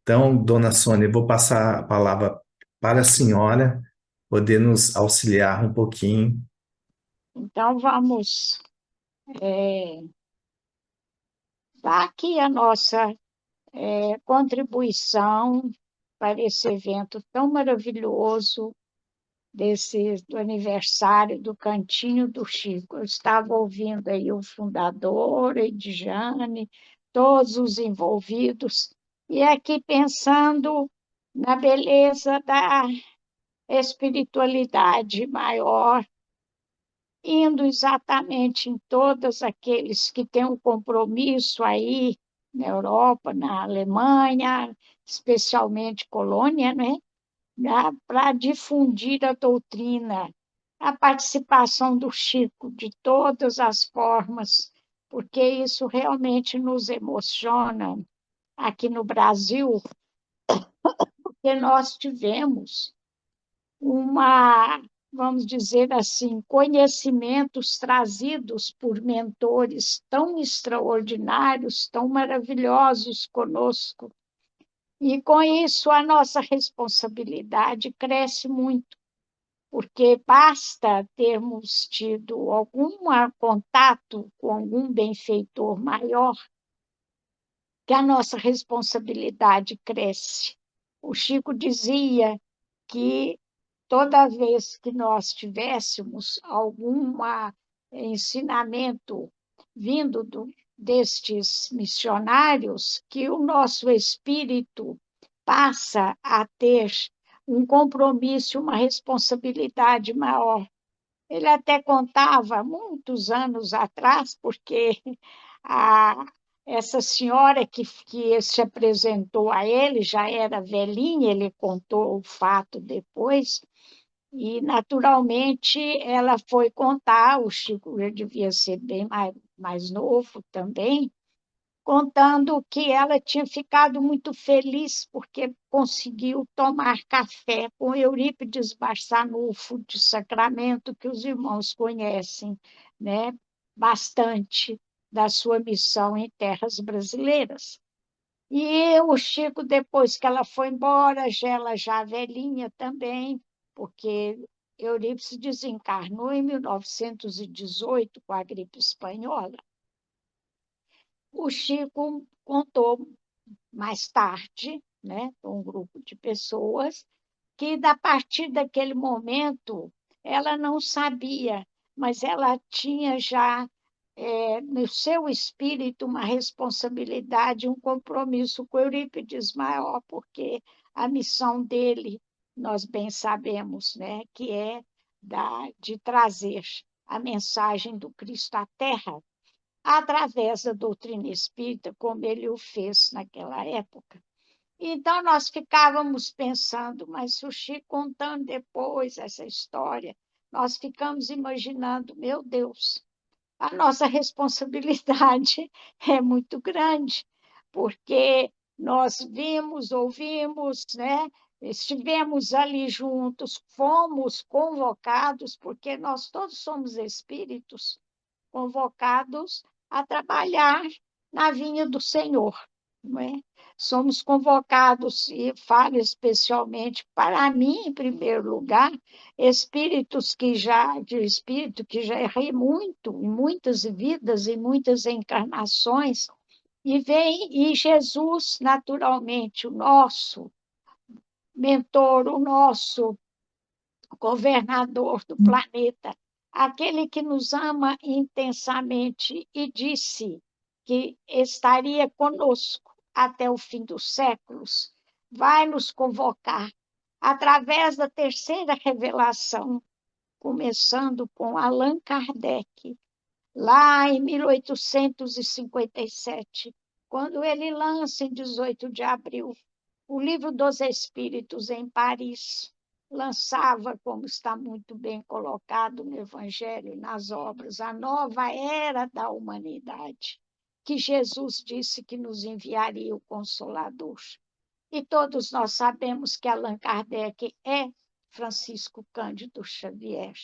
Então, dona Sônia, eu vou passar a palavra para a senhora poder nos auxiliar um pouquinho. Então, vamos dar aqui a nossa contribuição para esse evento tão maravilhoso do aniversário do Cantinho do Chico. Eu estava ouvindo aí o fundador, Edjane, todos os envolvidos, e aqui pensando na beleza da espiritualidade maior, indo exatamente em todos aqueles que têm um compromisso aí na Europa, na Alemanha, especialmente Colônia, né? Para difundir a doutrina, a participação do Chico de todas as formas, porque isso realmente nos emociona aqui no Brasil, porque nós tivemos vamos dizer assim, conhecimentos trazidos por mentores tão extraordinários, tão maravilhosos conosco. E com isso a nossa responsabilidade cresce muito, porque basta termos tido algum contato com algum benfeitor maior, que a nossa responsabilidade cresce. O Chico dizia que toda vez que nós tivéssemos algum ensinamento vindo destes missionários, que o nosso espírito passa a ter um compromisso, uma responsabilidade maior. Ele até contava, muitos anos atrás, porque a, essa senhora que se apresentou a ele já era velhinha, ele contou o fato depois, e, naturalmente, ela foi contar, o Chico já devia ser bem mais novo também, contando que ela tinha ficado muito feliz porque conseguiu tomar café com Eurípides Barçanufo de Sacramento, que os irmãos conhecem, né, bastante da sua missão em terras brasileiras. E o Chico, depois que ela foi embora, ela já velhinha também, porque Eurípides desencarnou em 1918 com a gripe espanhola. O Chico contou mais tarde, né, com um grupo de pessoas, que a partir daquele momento ela não sabia, mas ela tinha já no seu espírito uma responsabilidade, um compromisso com Eurípides maior, porque a missão dele, nós bem sabemos, né, que é de trazer a mensagem do Cristo à Terra, através da doutrina espírita, como ele o fez naquela época. Então, nós ficávamos pensando, mas o Chico contando depois essa história, nós ficamos imaginando, meu Deus, a nossa responsabilidade é muito grande, porque nós vimos, ouvimos, né? Estivemos ali juntos, fomos convocados, porque nós todos somos espíritos convocados a trabalhar na vinha do Senhor, não é? Somos convocados, e falo especialmente para mim, em primeiro lugar, de espírito que já errei muito, em muitas vidas, em muitas encarnações, e Jesus, naturalmente, o nosso mentor, o nosso governador do planeta, aquele que nos ama intensamente e disse que estaria conosco até o fim dos séculos, vai nos convocar através da terceira revelação, começando com Allan Kardec, lá em 1857, quando ele lança em 18 de abril o Livro dos Espíritos em Paris, lançava, como está muito bem colocado no Evangelho e nas obras, a nova era da humanidade, que Jesus disse que nos enviaria o Consolador. E todos nós sabemos que Allan Kardec é Francisco Cândido Xavier.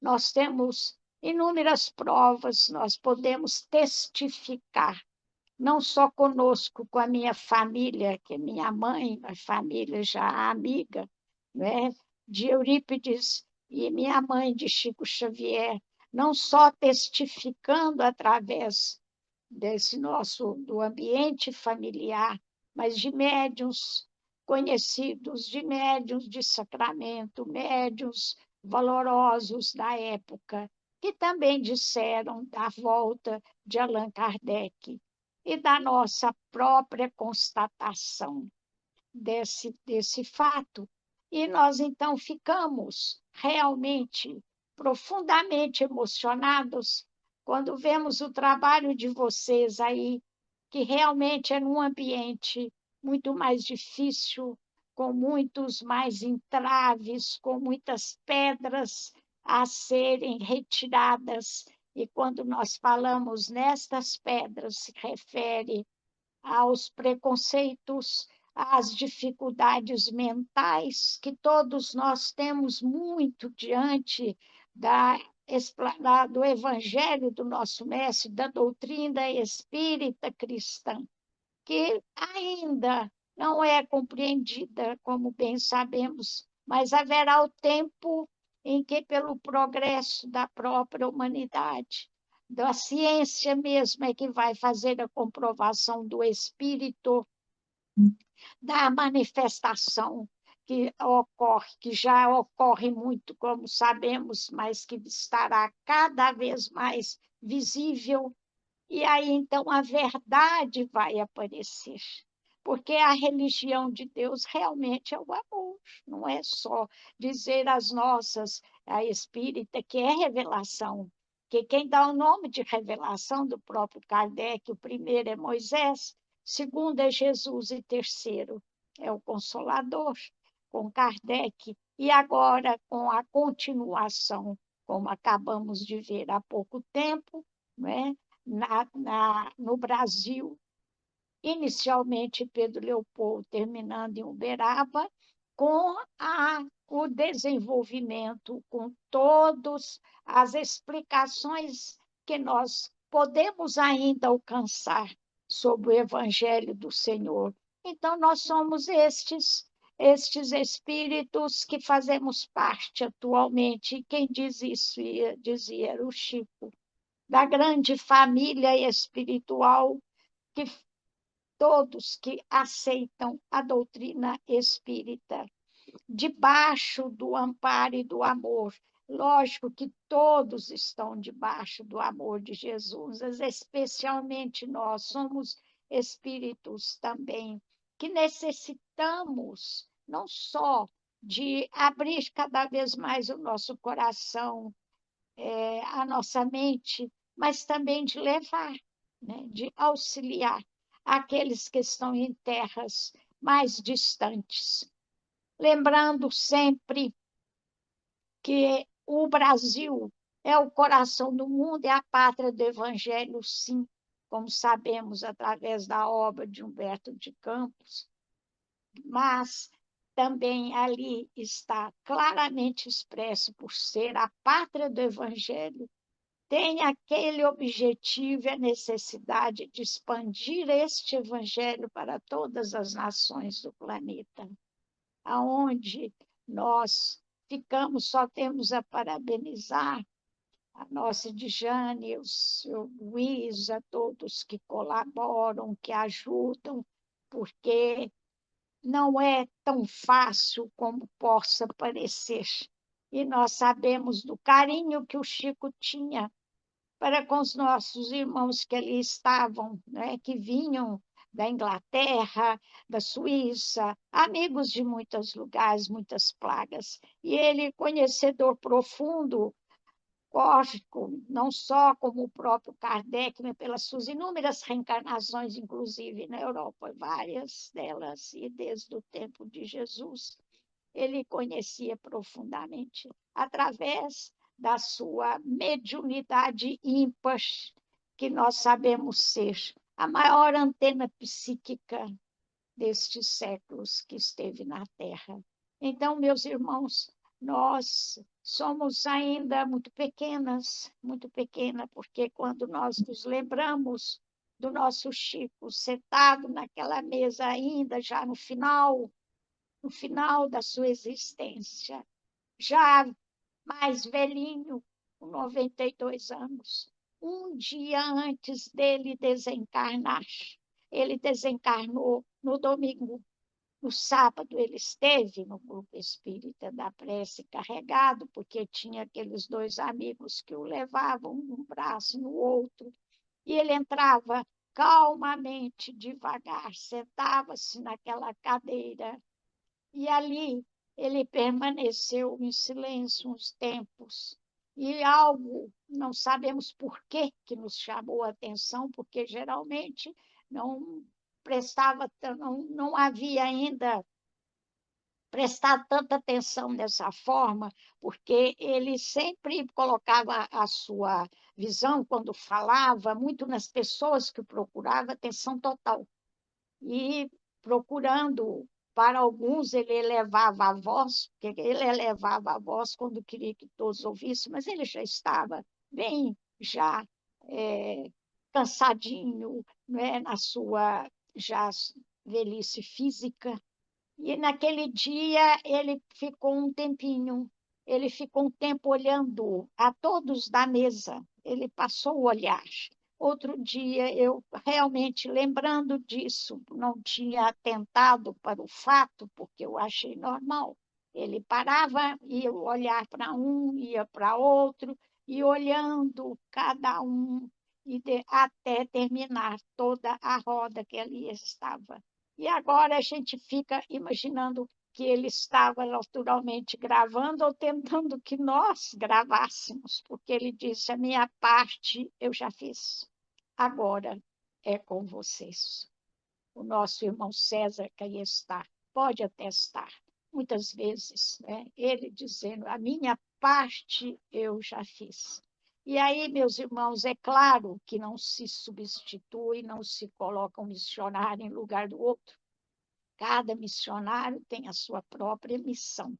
Nós temos inúmeras provas, nós podemos testificar, não só conosco, com a minha família, que é minha mãe, a família já amiga, né, de Eurípides, e minha mãe de Chico Xavier, não só testificando através do ambiente familiar, mas de médiuns conhecidos, de médiuns de sacramento, médiuns valorosos da época, que também disseram da volta de Allan Kardec e da nossa própria constatação desse fato. E nós, então, ficamos realmente profundamente emocionados quando vemos o trabalho de vocês aí, que realmente é num ambiente muito mais difícil, com muitos mais entraves, com muitas pedras a serem retiradas. E quando nós falamos nestas pedras, se refere aos preconceitos, às dificuldades mentais que todos nós temos muito diante do Evangelho do nosso Mestre, da doutrina espírita cristã, que ainda não é compreendida, como bem sabemos, mas haverá o tempo em que, pelo progresso da própria humanidade, da ciência mesmo, é que vai fazer a comprovação do espírito, da manifestação que já ocorre muito, como sabemos, mas que estará cada vez mais visível. E aí, então, a verdade vai aparecer, porque a religião de Deus realmente é o amor, não é só dizer a espírita, que é revelação, que quem dá o nome de revelação do próprio Kardec, o primeiro é Moisés, segundo é Jesus e terceiro é o Consolador, com Kardec, e agora com a continuação, como acabamos de ver há pouco tempo, né? No Brasil, inicialmente Pedro Leopoldo, terminando em Uberaba, com o desenvolvimento, com todas as explicações que nós podemos ainda alcançar sobre o Evangelho do Senhor. Então, nós somos estes espíritos que fazemos parte atualmente. E quem diz isso, dizia, era o Chico, da grande família espiritual, que todos que aceitam a doutrina espírita, debaixo do amparo e do amor. Lógico que todos estão debaixo do amor de Jesus, mas especialmente nós somos espíritos também que necessitamos não só de abrir cada vez mais o nosso coração, a nossa mente, mas também de levar, né, de auxiliar aqueles que estão em terras mais distantes. Lembrando sempre que o Brasil é o coração do mundo, é a pátria do Evangelho, sim, como sabemos através da obra de Humberto de Campos, mas também ali está claramente expresso, por ser a pátria do Evangelho, tem aquele objetivo e a necessidade de expandir este Evangelho para todas as nações do planeta, aonde nós só temos a parabenizar a nossa Dijane, o seu Luiz, a todos que colaboram, que ajudam, porque não é tão fácil como possa parecer. E nós sabemos do carinho que o Chico tinha para com os nossos irmãos que ali estavam, né, que vinham da Inglaterra, da Suíça, amigos de muitos lugares, muitas plagas. E ele, conhecedor profundo, lógico, não só como o próprio Kardec, mas pelas suas inúmeras reencarnações, inclusive na Europa, várias delas, e desde o tempo de Jesus, ele conhecia profundamente, através da sua mediunidade ímpar, que nós sabemos ser a maior antena psíquica destes séculos que esteve na Terra. Então, meus irmãos, nós somos ainda muito pequenas, muito pequena, porque quando nós nos lembramos do nosso Chico sentado naquela mesa ainda, já no final da sua existência, já mais velhinho, com 92 anos, um dia antes dele desencarnar. Ele desencarnou no domingo. No sábado, ele esteve no grupo espírita da prece carregado, porque tinha aqueles dois amigos que o levavam num braço e no outro. E ele entrava calmamente, devagar, sentava-se naquela cadeira. E ali ele permaneceu em silêncio uns tempos. E algo, não sabemos por que nos chamou a atenção, porque geralmente não não havia ainda prestado tanta atenção dessa forma, porque ele sempre colocava a sua visão, quando falava, muito nas pessoas que o procuravam, atenção total. E procurando, para alguns, ele elevava a voz, porque ele elevava a voz quando queria que todos ouvissem, mas ele já estava bem, já cansadinho, né, na sua já velhice física. E naquele dia ele ficou um tempinho, ele ficou um tempo olhando a todos da mesa, ele passou o olhar. Outro dia, eu realmente, lembrando disso, não tinha atentado para o fato, porque eu achei normal. Ele parava, ia olhar para um, ia para outro, e olhando cada um, até terminar toda a roda que ali estava. E agora a gente fica imaginando que ele estava naturalmente gravando ou tentando que nós gravássemos, porque ele disse: a minha parte eu já fiz, agora é com vocês. O nosso irmão César, que aí está, pode atestar, muitas vezes, né, ele dizendo: a minha parte eu já fiz. E aí, meus irmãos, é claro que não se substitui, não se coloca um missionário em lugar do outro. Cada missionário tem a sua própria missão.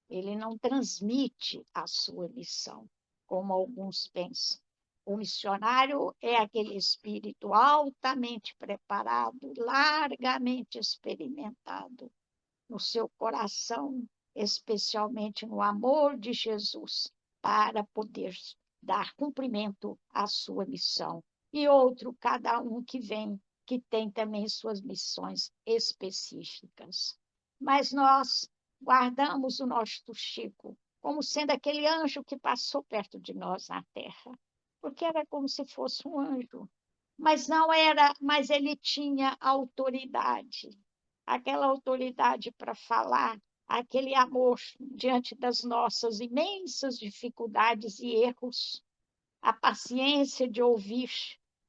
Ele não transmite a sua missão, como alguns pensam. O missionário é aquele espírito altamente preparado, largamente experimentado no seu coração, especialmente no amor de Jesus, para poder dar cumprimento à sua missão. E outro, cada um que vem, que tem também suas missões específicas. Mas nós guardamos o nosso Chico como sendo aquele anjo que passou perto de nós na terra, porque era como se fosse um anjo, mas não era, mas ele tinha autoridade, aquela autoridade para falar, aquele amor diante das nossas imensas dificuldades e erros, a paciência de ouvir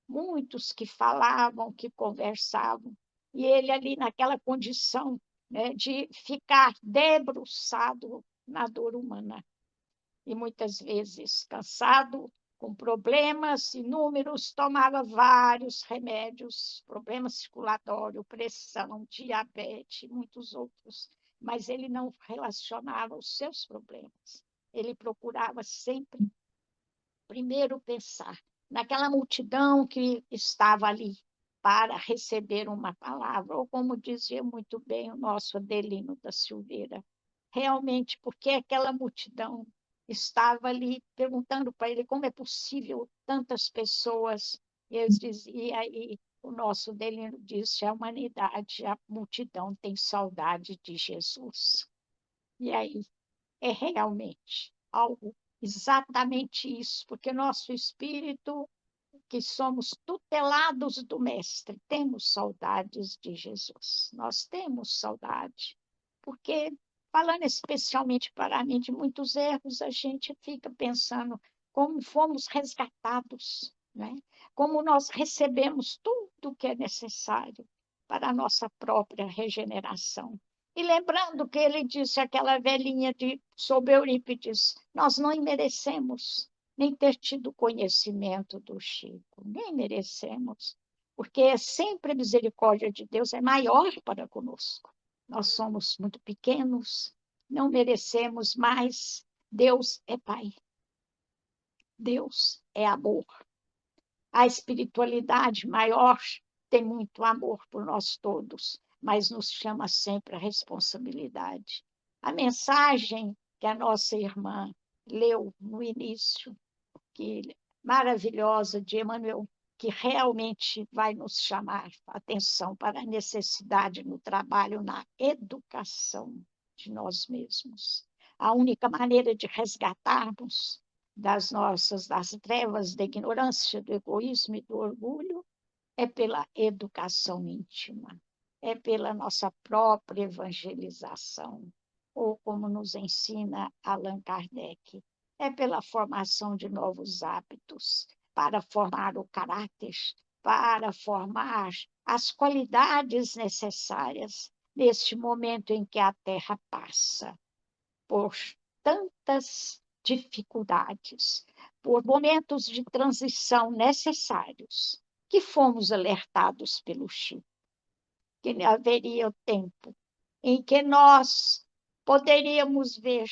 muitos que falavam, que conversavam, e ele ali naquela condição, né, de ficar debruçado na dor humana, e muitas vezes cansado, com problemas inúmeros, tomava vários remédios, problema circulatório, pressão, diabetes, muitos outros, mas ele não relacionava os seus problemas. Ele procurava sempre, primeiro, pensar naquela multidão que estava ali para receber uma palavra, ou como dizia muito bem o nosso Adelino da Silveira, realmente, porque aquela multidão estava ali perguntando para ele como é possível tantas pessoas. E aí o nosso Adelino disse: a humanidade, a multidão tem saudade de Jesus. E aí é realmente algo exatamente isso, porque nosso espírito, que somos tutelados do Mestre, temos saudades de Jesus. Nós temos saudade, porque, falando especialmente para mim de muitos erros, a gente fica pensando como fomos resgatados, né? Como nós recebemos tudo que é necessário para a nossa própria regeneração. E lembrando que ele disse aquela velhinha sobre Eurípides, nós não merecemos nem ter tido conhecimento do Chico, nem merecemos, porque sempre a misericórdia de Deus é maior para conosco. Nós somos muito pequenos, não merecemos, mas Deus é Pai. Deus é amor. A espiritualidade maior tem muito amor por nós todos, mas nos chama sempre a responsabilidade. A mensagem que a nossa irmã leu no início, que maravilhosa de Emmanuel, que realmente vai nos chamar a atenção para a necessidade no trabalho, na educação de nós mesmos. A única maneira de resgatarmos das trevas da ignorância, do egoísmo e do orgulho é pela educação íntima, é pela nossa própria evangelização, ou como nos ensina Allan Kardec, é pela formação de novos hábitos, para formar o caráter, para formar as qualidades necessárias neste momento em que a Terra passa por tantas dificuldades, por momentos de transição necessários, que fomos alertados pelo Chico, que haveria o tempo em que nós poderíamos ver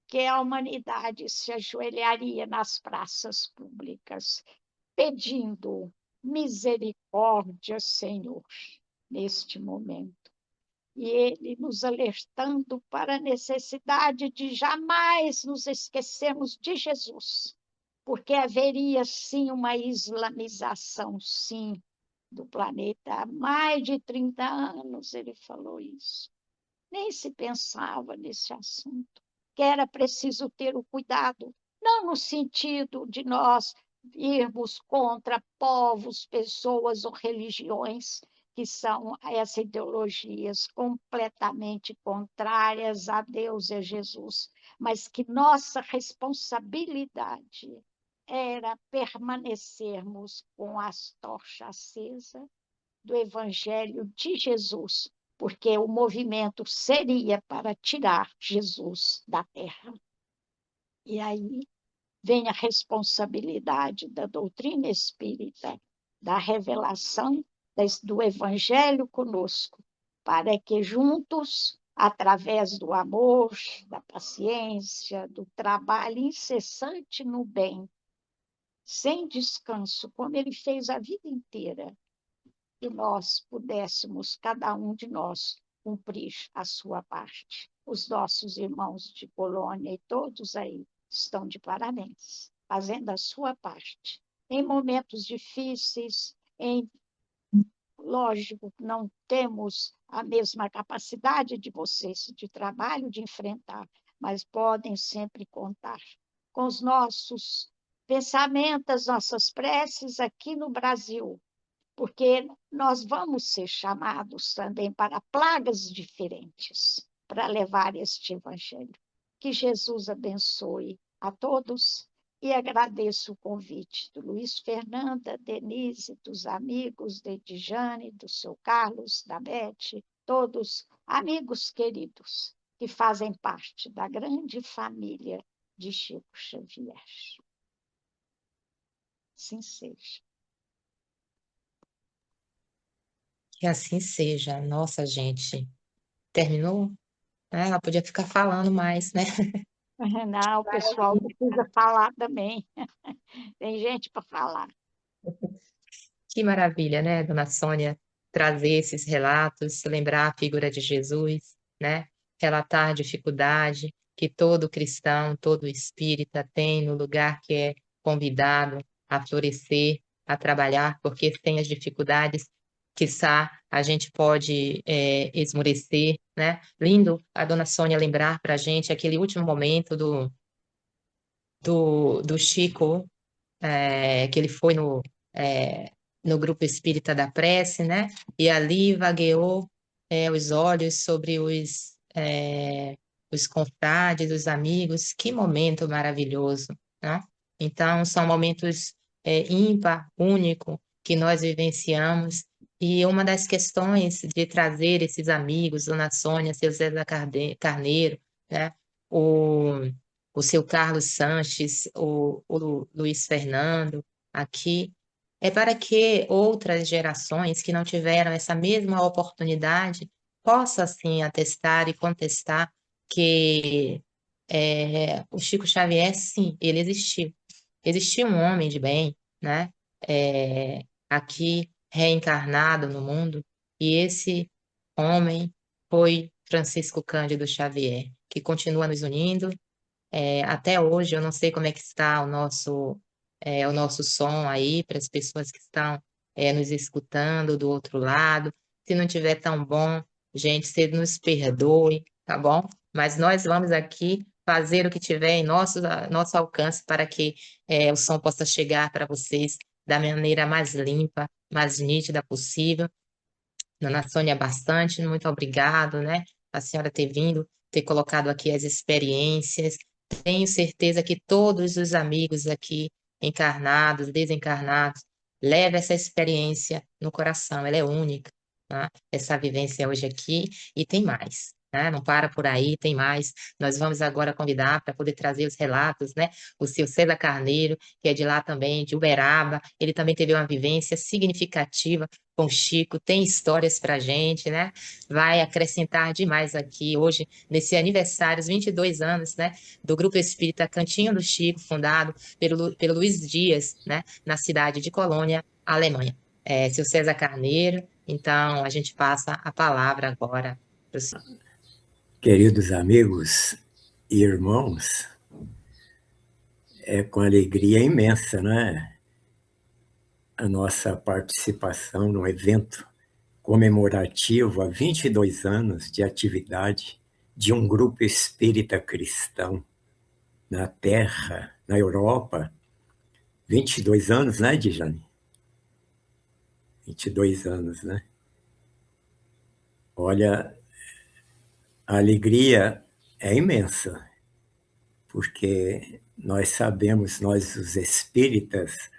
que a humanidade se ajoelharia nas praças públicas, pedindo misericórdia, Senhor, neste momento. E ele nos alertando para a necessidade de jamais nos esquecermos de Jesus, porque haveria sim uma islamização, sim, do planeta. Há mais de 30 anos ele falou isso. Nem se pensava nesse assunto, que era preciso ter o cuidado, não no sentido de nós irmos contra povos, pessoas ou religiões que são essas ideologias completamente contrárias a Deus e a Jesus, mas que nossa responsabilidade era permanecermos com as tochas acesas do Evangelho de Jesus, porque o movimento seria para tirar Jesus da terra. E aí vem a responsabilidade da doutrina espírita, da revelação do Evangelho conosco, para que juntos, através do amor, da paciência, do trabalho incessante no bem, sem descanso, como ele fez a vida inteira, que nós pudéssemos, cada um de nós, cumprir a sua parte. Os nossos irmãos de Polônia e todos aí estão de parabéns, fazendo a sua parte. Em momentos difíceis, lógico, não temos a mesma capacidade de vocês de trabalho, de enfrentar, mas podem sempre contar com os nossos pensamentos, as nossas preces aqui no Brasil, porque nós vamos ser chamados também para plagas diferentes, para levar este evangelho. Que Jesus abençoe a todos e agradeço o convite do Luiz Fernanda, Denise, dos amigos, de Edjane, do seu Carlos, da Beth, todos amigos queridos que fazem parte da grande família de Chico Xavier. assim seja. Que assim seja. Nossa, gente, terminou? Ela podia ficar falando mais, né? Não, o pessoal precisa falar também. Tem gente para falar. Que maravilha, né, dona Sônia, trazer esses relatos, lembrar a figura de Jesus, né? Relatar a dificuldade que todo cristão, todo espírita tem no lugar que é convidado a florescer, a trabalhar, porque sem as dificuldades, quiçá a gente pode esmorecer, né? Lindo a dona Sônia lembrar para a gente aquele último momento do Chico, que ele foi no grupo espírita da prece, né? E ali vagueou os olhos sobre os confrades, os amigos. Que momento maravilhoso, né? Então, são momentos ímpar, único, que nós vivenciamos. E uma das questões de trazer esses amigos, Dona Sônia, seu Zé da Carneiro, né? O, o seu Carlos Sanches, o Luiz Fernando, aqui, é para que outras gerações que não tiveram essa mesma oportunidade possam, assim, atestar e contestar que o Chico Xavier, sim, ele existiu. Existiu um homem de bem, né? Aqui, reencarnado no mundo, e esse homem foi Francisco Cândido Xavier, que continua nos unindo até hoje. Eu não sei como é que está o nosso som aí para as pessoas que estão nos escutando do outro lado. Se não tiver tão bom, gente, você nos perdoe, tá bom? Mas nós vamos aqui fazer o que tiver em nosso alcance para que o som possa chegar para vocês da maneira mais limpa, mais nítida possível. Dona Sônia, bastante, muito obrigado, né? A senhora ter vindo, ter colocado aqui as experiências. Tenho certeza que todos os amigos aqui, encarnados, desencarnados, levam essa experiência no coração, ela é única, né? Essa vivência hoje aqui, e tem mais, né? Não para por aí, tem mais. Nós vamos agora convidar para poder trazer os relatos, né? O seu César Carneiro, que é de lá também, de Uberaba, ele também teve uma vivência significativa com o Chico, tem histórias para a gente, né? Vai acrescentar demais aqui hoje, nesse aniversário, os 22 anos, né? Do Grupo Espírita Cantinho do Chico, fundado pelo Luiz Dias, né? Na cidade de Colônia, Alemanha. Seu César Carneiro, então a gente passa a palavra agora para o senhor. Queridos amigos e irmãos, é com alegria imensa, né? A nossa participação no evento comemorativo a 22 anos de atividade de um grupo espírita cristão na Terra, na Europa. 22 anos, né, Dijane? 22 anos, né? Olha, a alegria é imensa, porque nós sabemos, nós os espíritas,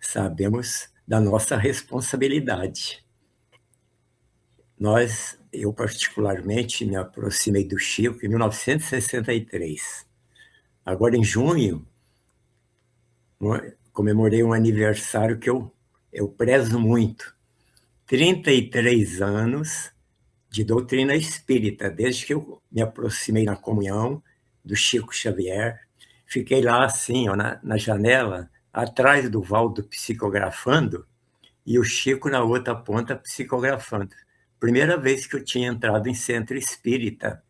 sabemos da nossa responsabilidade. Eu particularmente me aproximei do Chico em 1963. Agora, em junho, comemorei um aniversário que eu prezo muito. 33 anos de doutrina espírita, desde que eu me aproximei na comunhão do Chico Xavier. Fiquei lá assim, ó, na janela, atrás do Valdo psicografando, e o Chico na outra ponta psicografando. Primeira vez que eu tinha entrado em centro espírita.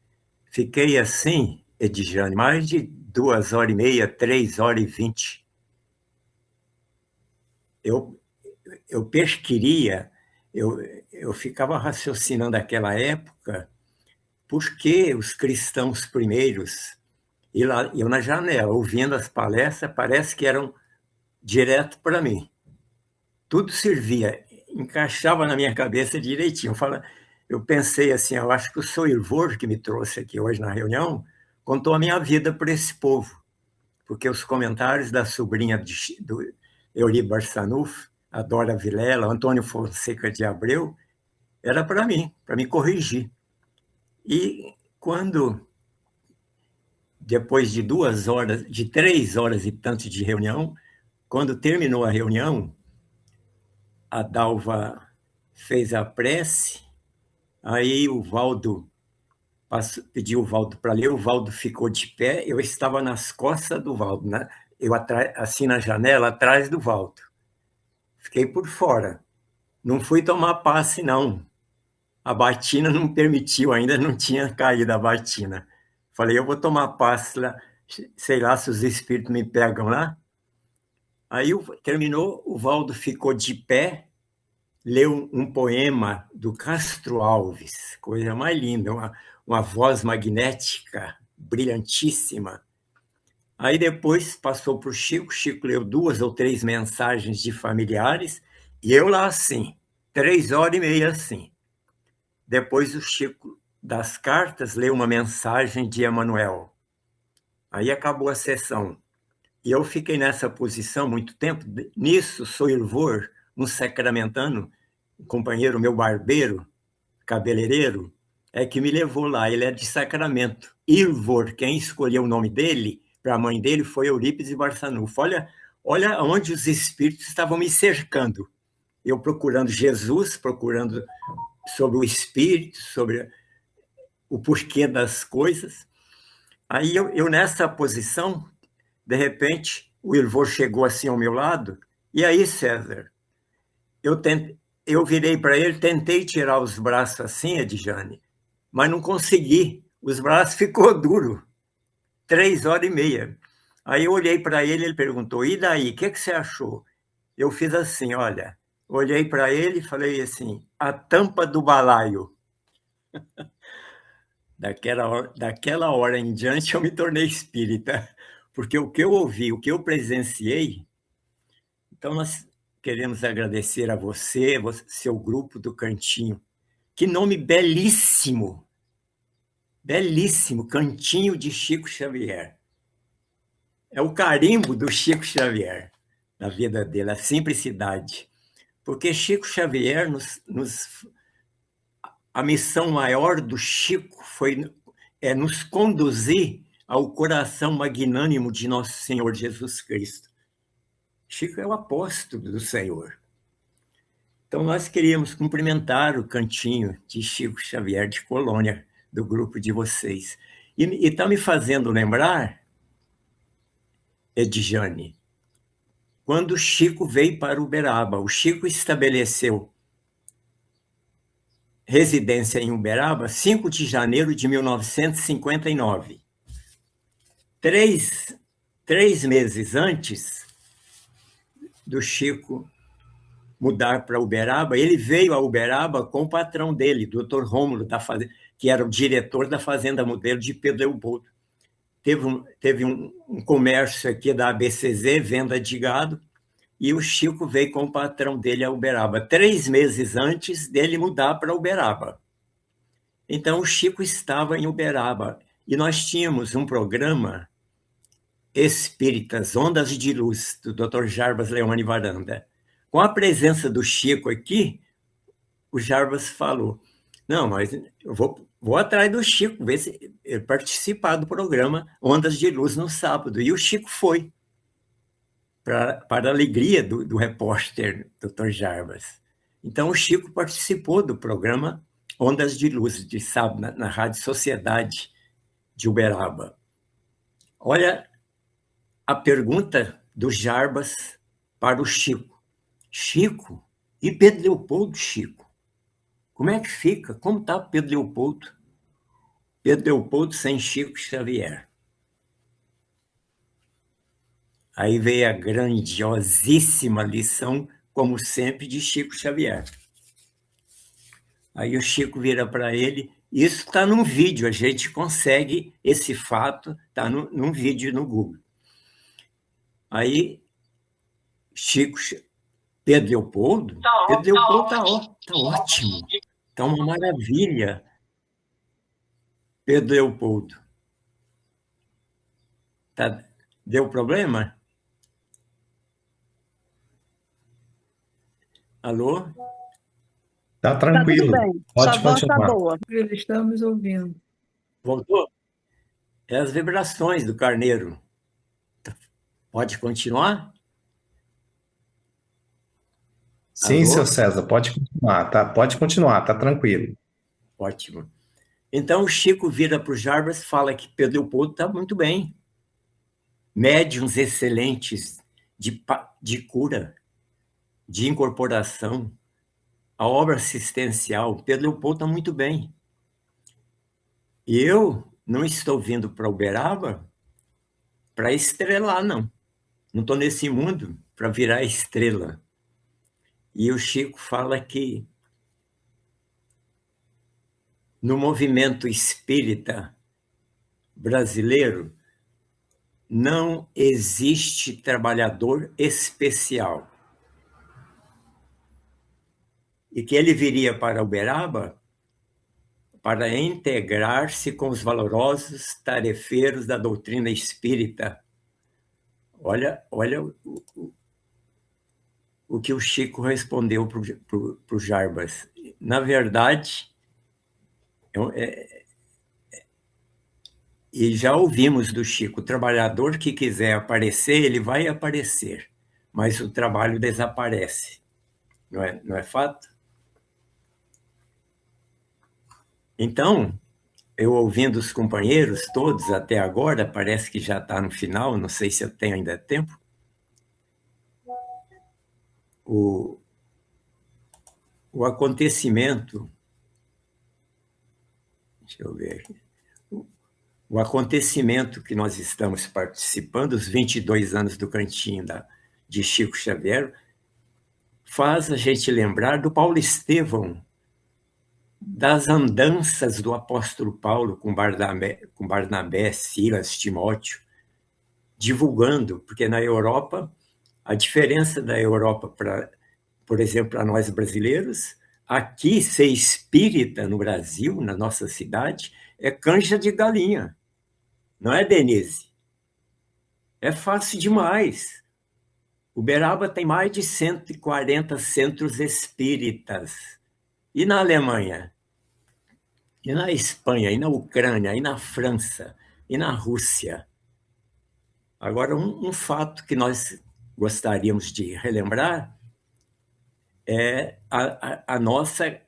Fiquei assim, Edjane, mais de 2h30, 3h20. Eu pesquiria, eu ficava raciocinando naquela época, por que os cristãos primeiros, e lá, eu na janela, ouvindo as palestras, parece que eram direto para mim. Tudo servia, encaixava na minha cabeça direitinho. Eu pensei assim, eu acho que o seu Irvor, que me trouxe aqui hoje na reunião, contou a minha vida para esse povo, porque os comentários da sobrinha do Euri Barçanuf, a Dora Vilela, Antônio Fonseca de Abreu, era para mim, para me corrigir. E quando, depois de 2 horas, de 3 horas e tanto de reunião, quando terminou a reunião, a Dalva fez a prece, aí o Valdo pediu o Valdo para ler, o Valdo ficou de pé, eu estava nas costas do Valdo, né? Eu assim na janela, atrás do Valdo. Fiquei por fora. Não fui tomar passe, não. A batina não permitiu, ainda não tinha caído a batina. Falei, eu vou tomar passe lá, sei lá se os espíritos me pegam lá. Aí terminou, o Valdo ficou de pé, leu um poema do Castro Alves, coisa mais linda, uma voz magnética, brilhantíssima. Aí depois passou para o Chico, Chico leu 2 ou 3 mensagens de familiares, e eu lá assim, 3h30 assim. Depois o Chico das cartas leu uma mensagem de Emmanuel. Aí acabou a sessão. E eu fiquei nessa posição muito tempo. Nisso, Soilvor, um sacramentano, um companheiro meu barbeiro, cabeleireiro, é que me levou lá. Ele é de Sacramento. Ilvor, quem escolheu o nome dele para a mãe dele foi Eurípides Barçanufo. Olha onde os espíritos estavam me cercando. Eu procurando Jesus, procurando sobre o espírito, sobre o porquê das coisas. Aí eu nessa posição, de repente, o Ilvor chegou assim ao meu lado. E aí, César? Eu virei para ele, tentei tirar os braços assim, Edjane, mas não consegui. Os braços ficou duro. 3h30. Aí eu olhei para ele, ele perguntou, e daí, o que você achou? Eu fiz assim, olha, olhei para ele e falei assim, a tampa do balaio. Daquela hora em diante eu me tornei espírita, porque o que eu ouvi, o que eu presenciei. Então nós queremos agradecer a você, seu grupo do Cantinho. Que nome belíssimo! Belíssimo, Cantinho de Chico Xavier. É o carimbo do Chico Xavier na vida dele, a simplicidade. Porque Chico Xavier, a missão maior do Chico foi nos conduzir ao coração magnânimo de nosso Senhor Jesus Cristo. Chico é o apóstolo do Senhor. Então, nós queríamos cumprimentar o Cantinho de Chico Xavier de Colônia, do grupo de vocês. E está me fazendo lembrar, Edjane, quando o Chico veio para Uberaba. O Chico estabeleceu residência em Uberaba 5 de janeiro de 1959. 3 meses antes do Chico mudar para Uberaba, ele veio a Uberaba com o patrão dele, Dr. Rômulo, que era o diretor da Fazenda Modelo de Pedro Leopoldo. Teve um comércio aqui da ABCZ, venda de gado, e o Chico veio com o patrão dele a Uberaba, 3 meses antes dele mudar para Uberaba. Então, o Chico estava em Uberaba, e nós tínhamos um programa Espíritas, Ondas de Luz, do Dr. Jarbas Leone Varanda. Com a presença do Chico aqui, o Jarbas falou, não, mas eu vou atrás do Chico, ver se ele participar do programa Ondas de Luz no sábado. E o Chico foi, para a alegria do repórter, Dr. Jarbas. Então, o Chico participou do programa Ondas de Luz, de sábado, na Rádio Sociedade de Uberaba. Olha a pergunta do Jarbas para o Chico. Chico, e Pedro Leopoldo, Chico? Como é que fica? Como está Pedro Leopoldo? Pedro Leopoldo sem Chico Xavier. Aí veio a grandiosíssima lição, como sempre, de Chico Xavier. Aí o Chico vira para ele, isso está num vídeo, a gente consegue esse fato, está num vídeo no Google. Aí Pedro Leopoldo está ótimo, está uma maravilha. Pedro Leopoldo. Deu problema? Alô? Tá tranquilo. Tá tudo bem. Pode Sua voz continuar. tá boa. Estamos ouvindo. Voltou? É as vibrações do carneiro. Pode continuar? Sim, Alô? seu César, pode continuar, tá? Pode continuar, tá tranquilo. Ótimo. Então o Chico vira para o Jarbas e fala que Pedro Leopoldo está muito bem. Médiuns excelentes de cura, de incorporação, a obra assistencial. Pedro Leopoldo está muito bem. E eu não estou vindo para Uberaba para estrelar, não. Não estou nesse mundo para virar estrela. E o Chico fala que no movimento espírita brasileiro não existe trabalhador especial. E que ele viria para Uberaba para integrar-se com os valorosos tarefeiros da doutrina espírita. Olha o que o Chico respondeu para o Jarbas. Na verdade, e já ouvimos do Chico, o trabalhador que quiser aparecer, ele vai aparecer, mas o trabalho desaparece. Não é fato? Então, eu ouvindo os companheiros todos até agora, parece que já está no final, não sei se eu tenho ainda tempo. O acontecimento, deixa eu ver aqui, o acontecimento que nós estamos participando, os 22 anos do Cantinho de Chico Xavier, faz a gente lembrar do Paulo Estevão, das andanças do apóstolo Paulo com Barnabé, Silas, Timóteo, divulgando, porque na Europa, a diferença da Europa, por exemplo, para nós brasileiros, aqui ser espírita no Brasil, na nossa cidade, é canja de galinha. Não é, Denise? É fácil demais. Uberaba tem mais de 140 centros espíritas. E na Alemanha? E na Espanha? E na Ucrânia? E na França? E na Rússia? Agora, um fato que nós gostaríamos de relembrar é a nossa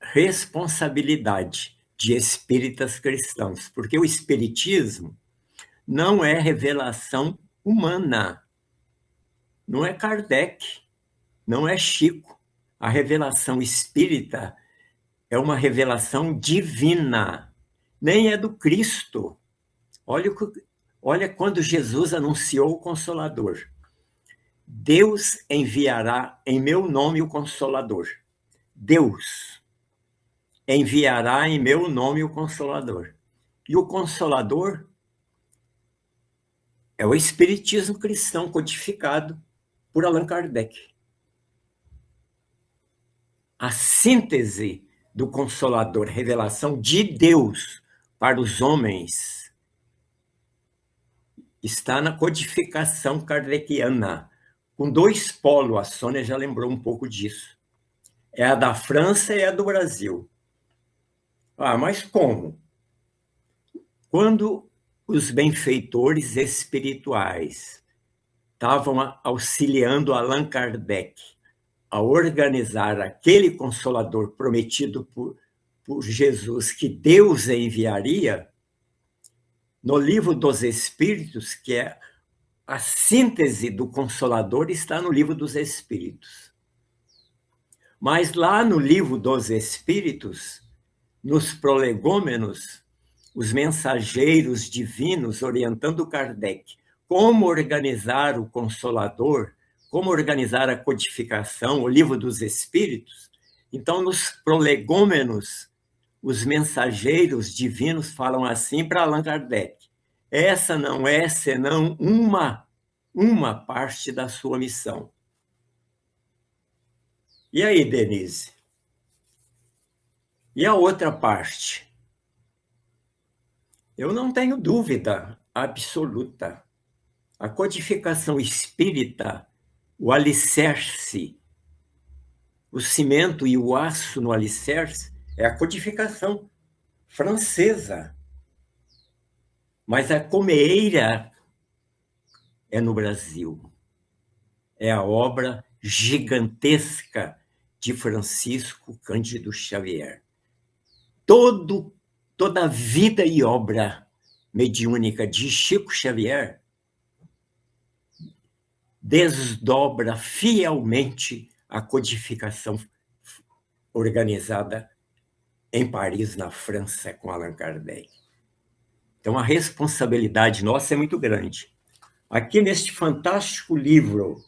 responsabilidade de espíritas cristãos, porque o espiritismo não é revelação humana, não é Kardec, não é Chico. A revelação espírita é uma revelação divina, nem é do Cristo. Olha quando Jesus anunciou o Consolador. Deus enviará em meu nome o Consolador. Deus enviará em meu nome o Consolador. E o Consolador é o Espiritismo cristão codificado por Allan Kardec. A síntese do Consolador, revelação de Deus para os homens, está na codificação kardeciana, com 2 polos, a Sônia já lembrou um pouco disso. É a da França e a do Brasil. Mas como? Quando os benfeitores espirituais estavam auxiliando Allan Kardec a organizar aquele Consolador prometido por Jesus, que Deus enviaria, no Livro dos Espíritos, que é a síntese do Consolador, está no Livro dos Espíritos. Mas lá no Livro dos Espíritos, nos prolegômenos, os mensageiros divinos orientando Kardec como organizar o Consolador, como organizar a codificação, o Livro dos Espíritos. Então, nos prolegômenos, os mensageiros divinos falam assim para Allan Kardec: essa não é senão uma parte da sua missão. E aí, Denise? E a outra parte? Eu não tenho dúvida absoluta. A codificação espírita, o alicerce, o cimento e o aço no alicerce, é a codificação francesa. Mas a comeira é no Brasil. É a obra gigantesca de Francisco Cândido Xavier. Toda a vida e obra mediúnica de Chico Xavier desdobra fielmente a codificação organizada em Paris, na França, com Allan Kardec. Então, a responsabilidade nossa é muito grande. Aqui, neste fantástico livro,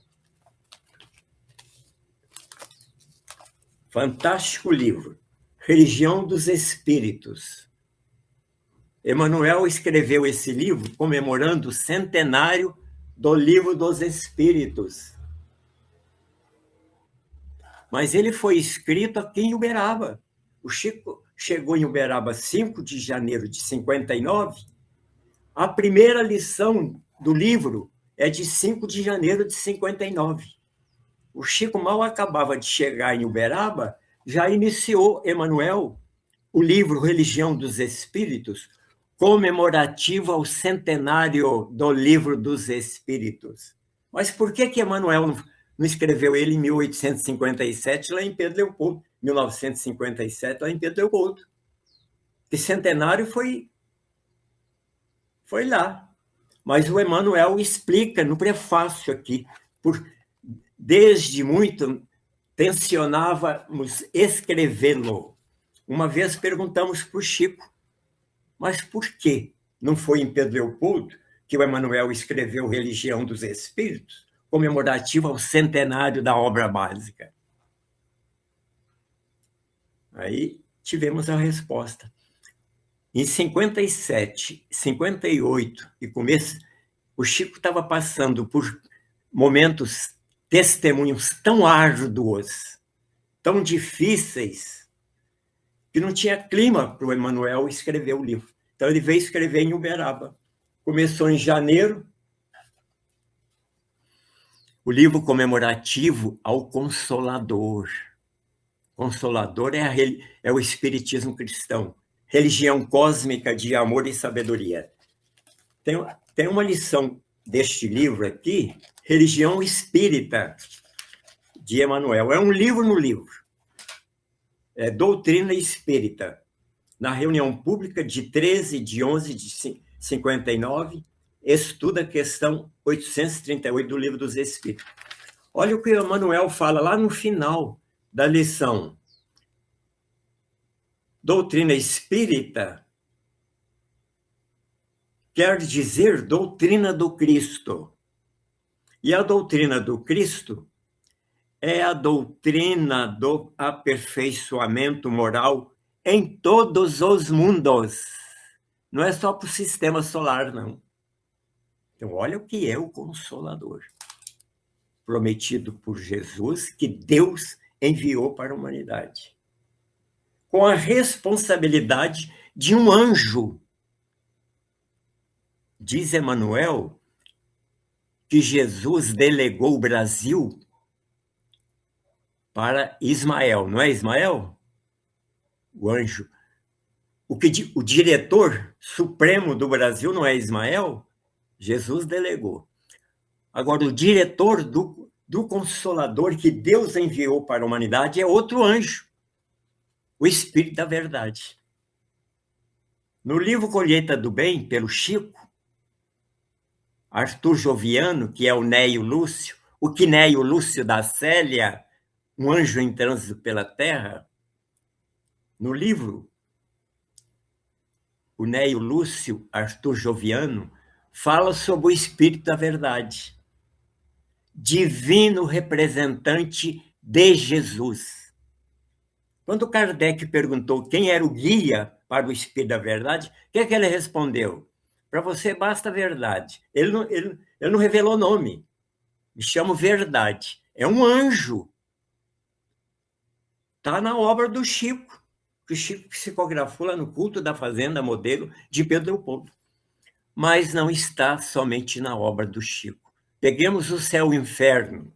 Religião dos Espíritos, Emmanuel escreveu esse livro comemorando o centenário do Livro dos Espíritos. Mas ele foi escrito aqui em Uberaba. O Chico chegou em Uberaba 5 de janeiro de 59. A primeira lição do livro é de 5 de janeiro de 59. O Chico mal acabava de chegar em Uberaba, já iniciou Emmanuel o livro Religião dos Espíritos, comemorativo ao centenário do Livro dos Espíritos. Mas por que Emmanuel não escreveu ele em 1857, lá em Pedro Leopoldo, 1957, lá em Pedro Leopoldo? Que centenário foi lá. Mas o Emmanuel explica no prefácio aqui, desde muito tensionávamos escrevê-lo. Uma vez perguntamos para o Chico, mas por que não foi em Pedro Leopoldo que o Emmanuel escreveu Religião dos Espíritos, comemorativo ao centenário da obra básica? Aí tivemos a resposta. Em 57, 58 e começo, o Chico estava passando por momentos, testemunhos tão árduos, tão difíceis, que não tinha clima para o Emmanuel escrever o livro. Então, ele veio escrever em Uberaba. Começou em janeiro, o livro comemorativo ao Consolador. Consolador é o Espiritismo cristão, religião cósmica de amor e sabedoria. Tem uma lição deste livro aqui, Religião Espírita, de Emmanuel. É um livro no livro. É Doutrina Espírita. Na reunião pública de 13 de 11 de 59, estuda a questão 838 do Livro dos Espíritos. Olha o que Emmanuel fala lá no final da lição. Doutrina Espírita quer dizer doutrina do Cristo. E a doutrina do Cristo é a doutrina do aperfeiçoamento moral em todos os mundos. Não é só para o sistema solar, não. Então, olha o que é o Consolador, prometido por Jesus, que Deus enviou para a humanidade, com a responsabilidade de um anjo. Diz Emmanuel que Jesus delegou o Brasil para Ismael, não é Ismael? O anjo. O diretor supremo do Brasil não é Ismael? Jesus delegou. Agora, o diretor do Consolador que Deus enviou para a humanidade é outro anjo, o Espírito da Verdade. No livro Colheita do Bem, pelo Chico, Arthur Joviano, que é o Néio Lúcio, o Quinéio Lúcio da Célia, um anjo em trânsito pela Terra, no livro, o Néio Lúcio, Arthur Joviano, fala sobre o Espírito da Verdade, divino representante de Jesus. Quando Kardec perguntou quem era o guia para o Espírito da Verdade, o que é que ele respondeu? Para você basta a verdade. Ele não revelou nome. Me chamo Verdade. É um anjo. Está na obra do Chico, que o Chico psicografou lá no Culto da Fazenda Modelo de Pedro Leopoldo. Mas não está somente na obra do Chico. Peguemos o Céu e o Inferno.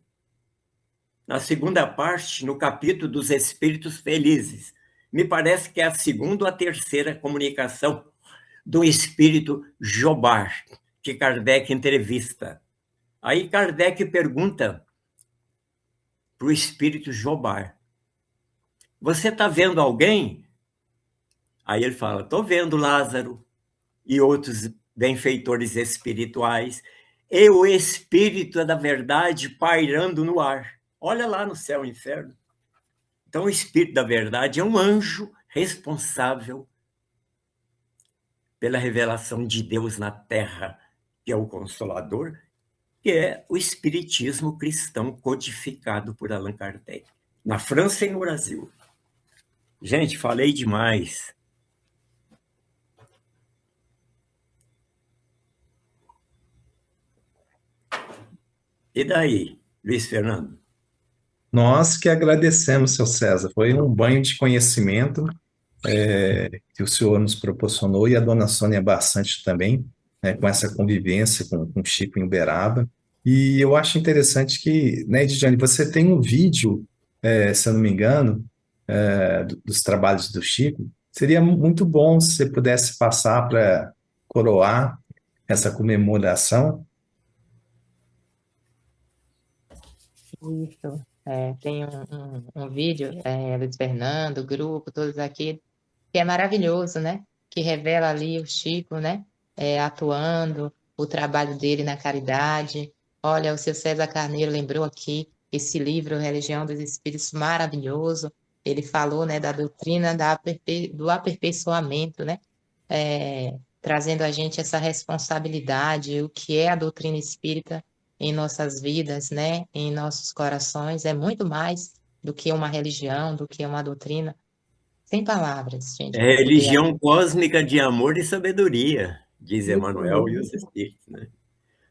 Na segunda parte, no capítulo dos Espíritos Felizes. Me parece que é a segunda ou a terceira comunicação do espírito Jobar, que Kardec entrevista. Aí Kardec pergunta para o espírito Jobar. Você está vendo alguém? Aí ele fala, estou vendo Lázaro e outros benfeitores espirituais, e o Espírito da verdade pairando no ar. Olha lá no céu e inferno. Então, o Espírito da verdade é um anjo responsável pela revelação de Deus na Terra, que é o Consolador, que é o Espiritismo cristão codificado por Allan Kardec, na França e no Brasil. Gente, falei demais. E daí, Luiz Fernando? Nós que agradecemos, seu César. Foi um banho de conhecimento que o senhor nos proporcionou e a dona Sônia bastante também, né, com essa convivência com Chico em Uberaba. E eu acho interessante que, né, Ediane, você tem um vídeo, se eu não me engano, dos trabalhos do Chico. Seria muito bom se você pudesse passar para coroar essa comemoração. Isso. Tem um vídeo, Luiz Fernando, o grupo, todos aqui, que é maravilhoso, né? Que revela ali o Chico, né? Atuando, o trabalho dele na caridade. Olha, o seu César Carneiro lembrou aqui esse livro, Religião dos Espíritos, maravilhoso. Ele falou, né, da doutrina do aperfeiçoamento, né? Trazendo a gente essa responsabilidade, o que é a doutrina espírita em nossas vidas, né? Em nossos corações, é muito mais do que uma religião, do que uma doutrina. Sem palavras, gente, É para poder. religião cósmica de amor e sabedoria, diz Isso Emmanuel e os mesmo. Espíritos, né?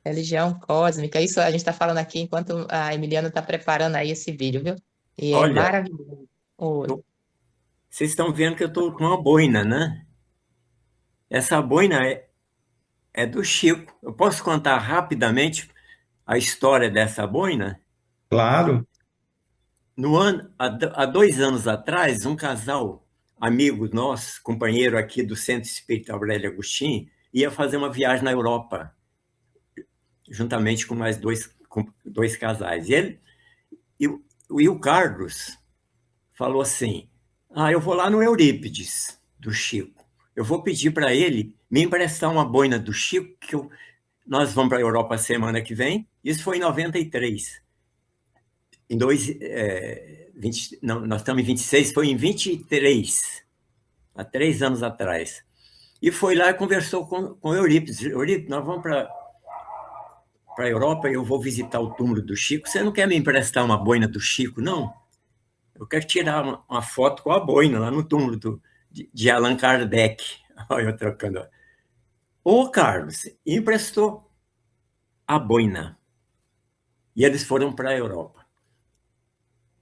Religião cósmica. Isso a gente está falando aqui enquanto a Emiliana está preparando aí esse vídeo, viu? E é Olha, maravilhoso. Oi. vocês estão vendo que eu estou com uma boina, né? Essa boina é do Chico. Eu posso contar rapidamente a história dessa boina? Claro, Há 2 anos atrás, um casal, amigo nosso, companheiro aqui do Centro Espírita Aurélio Agostinho, ia fazer uma viagem na Europa, juntamente com mais dois casais. E o Carlos falou assim, eu vou lá no Eurípides, do Chico. Eu vou pedir para ele me emprestar uma boina do Chico, que nós vamos para a Europa semana que vem. Isso foi em 93. Nós estamos em 26, foi em 23, há 3 anos atrás. E foi lá e conversou com o Eurípides. Eurípides, nós vamos para a Europa e eu vou visitar o túmulo do Chico. Você não quer me emprestar uma boina do Chico, não? Eu quero tirar uma foto com a boina lá no túmulo de Allan Kardec. Olha eu trocando. Ô, Carlos, emprestou a boina. E eles foram para a Europa.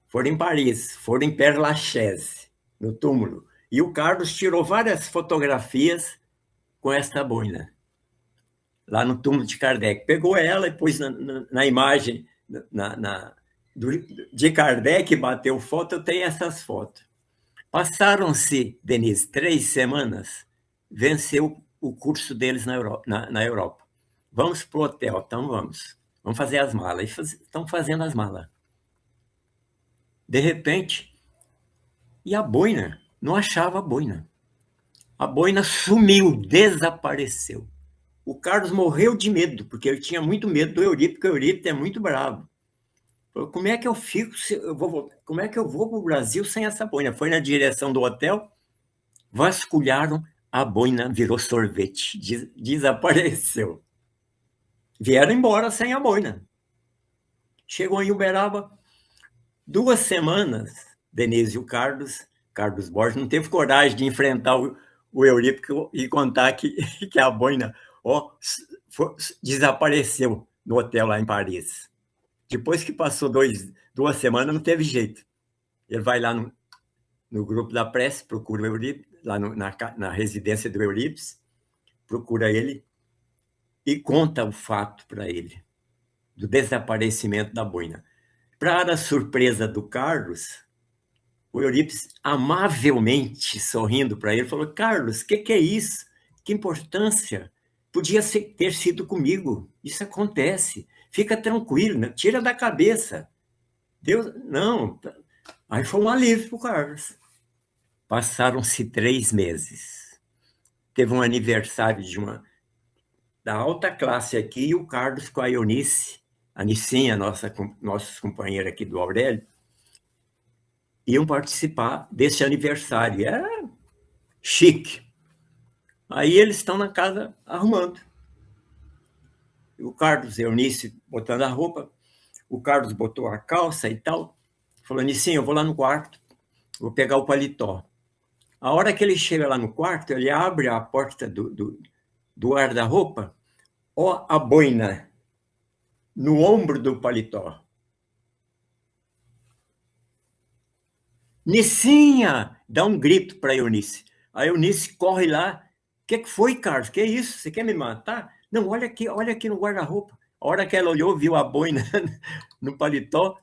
Foram em Paris, foram em Père Lachaise, no túmulo. E o Carlos tirou várias fotografias com esta boina, lá no túmulo de Kardec. Pegou ela e pôs na imagem de Kardec, bateu foto, eu tenho essas fotos. Passaram-se, Denise, 3 semanas, venceu o curso deles na Europa. Vamos para o hotel, então vamos. Vamos fazer as malas. Estão fazendo as malas. De repente, e a boina? Não achava a boina. A boina sumiu, desapareceu. O Carlos morreu de medo, porque ele tinha muito medo do Eurípides, porque o Eurípides é muito bravo. Falou, como é que eu fico, como é que eu vou para o Brasil sem essa boina? Foi na direção do hotel, vasculharam, a boina virou sorvete, desapareceu. Vieram embora sem a boina. Chegou em Uberaba, 2 semanas, Denise e o Carlos Borges, não teve coragem de enfrentar o Eurípides e contar que a boina desapareceu no hotel lá em Paris. Depois que passou 2 semanas, não teve jeito. Ele vai lá no grupo da prece, procura o Eurípides, lá na residência do Eurípides, procura ele e conta o fato para ele, do desaparecimento da boina. Para a surpresa do Carlos, o Eurípides, amavelmente sorrindo para ele, falou, Carlos, o que é isso? Que importância? Podia ter sido comigo. Isso acontece. Fica tranquilo, né? Tira da cabeça. Deus, não. Aí foi um alívio para o Carlos. Passaram-se 3 meses. Teve um aniversário da alta classe aqui, e o Carlos com a Eunice, a Nicinha, nossa companheira aqui do Aurélio, iam participar desse aniversário. Era chique. Aí eles estão na casa arrumando. O Carlos e a Eunice botando a roupa, o Carlos botou a calça e tal, falou, Nicinha, eu vou lá no quarto, vou pegar o paletó. A hora que ele chega lá no quarto, ele abre a porta do guarda-roupa, ó a boina no ombro do paletó. Nicinha! Dá um grito para a Eunice. A Eunice corre lá. O que foi, Carlos? Que é isso? Você quer me matar? Não, olha aqui no guarda-roupa. A hora que ela olhou, viu a boina no paletó,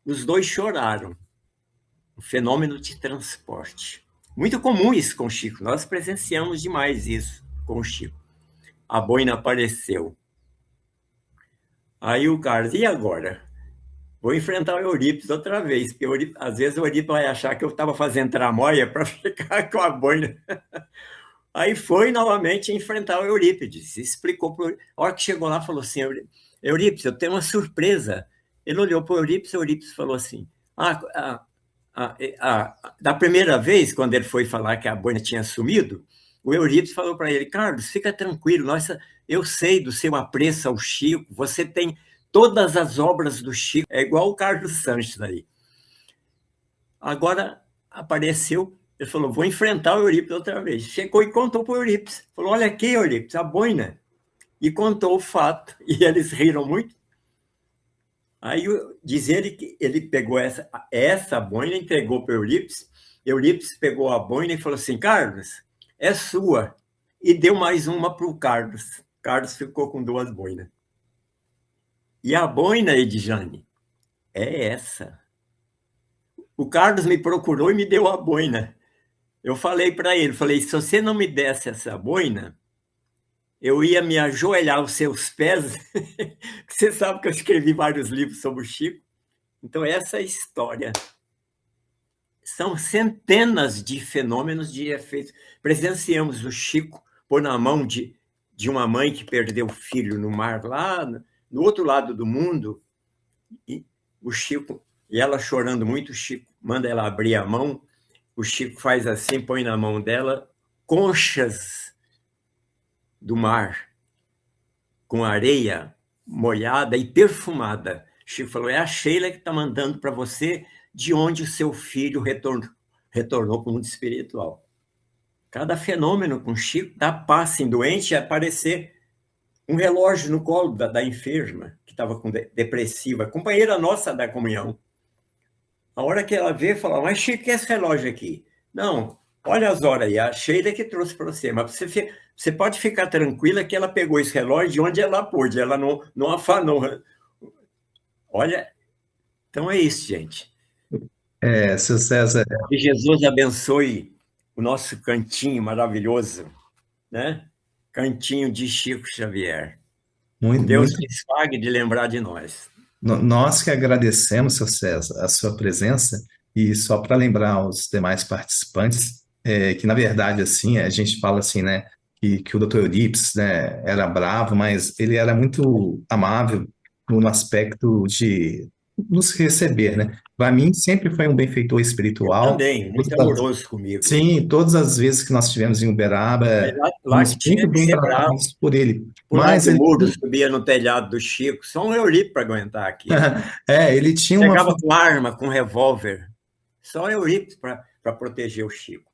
os dois choraram. Um fenômeno de transporte. Muito comum isso com o Chico. Nós presenciamos demais isso com o Chico. A boina apareceu. Aí o Carlos, e agora? Vou enfrentar o Eurípides outra vez, porque às vezes o Eurípides vai achar que eu estava fazendo tramóia para ficar com a boina. Aí foi novamente enfrentar o Eurípides. Explicou para a hora que chegou lá, falou assim, Eurípides, eu tenho uma surpresa. Ele olhou para o Eurípides falou assim, da primeira vez, quando ele foi falar que a boina tinha sumido, o Eurípides falou para ele, Carlos, fica tranquilo, eu sei do seu apreço ao Chico, você tem todas as obras do Chico, é igual o Carlos Sanches aí. Agora apareceu, ele falou, vou enfrentar o Eurípides outra vez. Chegou e contou para o Eurípides. Falou, olha aqui, Eurípides, a boina. E contou o fato. E eles riram muito. Aí diz ele que ele pegou essa boina, entregou para o Eurípides. Eurípides pegou a boina e falou assim, Carlos, é sua. E deu mais uma para o Carlos. Carlos ficou com 2 boinas. E a boina, Edjane, é essa. O Carlos me procurou e me deu a boina. Eu falei para ele, se você não me desse essa boina, eu ia me ajoelhar aos seus pés. Você sabe que eu escrevi vários livros sobre o Chico. Então, essa é a história. São centenas de fenômenos de efeitos. Presenciamos o Chico pôr na mão de uma mãe que perdeu o filho no mar, lá no outro lado do mundo, e o Chico, e ela chorando muito, o Chico manda ela abrir a mão, o Chico faz assim, põe na mão dela conchas do mar, com areia molhada e perfumada. O Chico falou, é a Sheila que está mandando para você de onde o seu filho retornou para o mundo espiritual. Cada fenômeno com o Chico dá paz em doente, aparecer um relógio no colo da enferma, que estava depressiva, companheira nossa da comunhão. A hora que ela vê, fala, mas Chico, que é esse relógio aqui? Não, olha as horas aí, a Sheila que trouxe para você, mas você pode ficar tranquila que ela pegou esse relógio de onde ela pôde, ela não afanou. Olha, então é isso, gente. Seu César. Que Jesus abençoe o nosso cantinho maravilhoso, né? Cantinho de Chico Xavier. Deus lhes pague de lembrar de nós. Nós que agradecemos, seu César, a sua presença, e só para lembrar os demais participantes, que na verdade, assim, a gente fala assim, né, que o Dr. Eurípides, né, era bravo, mas ele era muito amável no aspecto de nos receber, né? Para mim, sempre foi um benfeitor espiritual. Eu também, muito amoroso comigo. Sim, todas as vezes que nós estivemos em Uberaba, lá que muito bem tratados por ele. Mas ele subia no telhado do Chico, só um Eurípides para aguentar aqui. Ele tinha chegava com arma, com revólver, só Eurípides para proteger o Chico.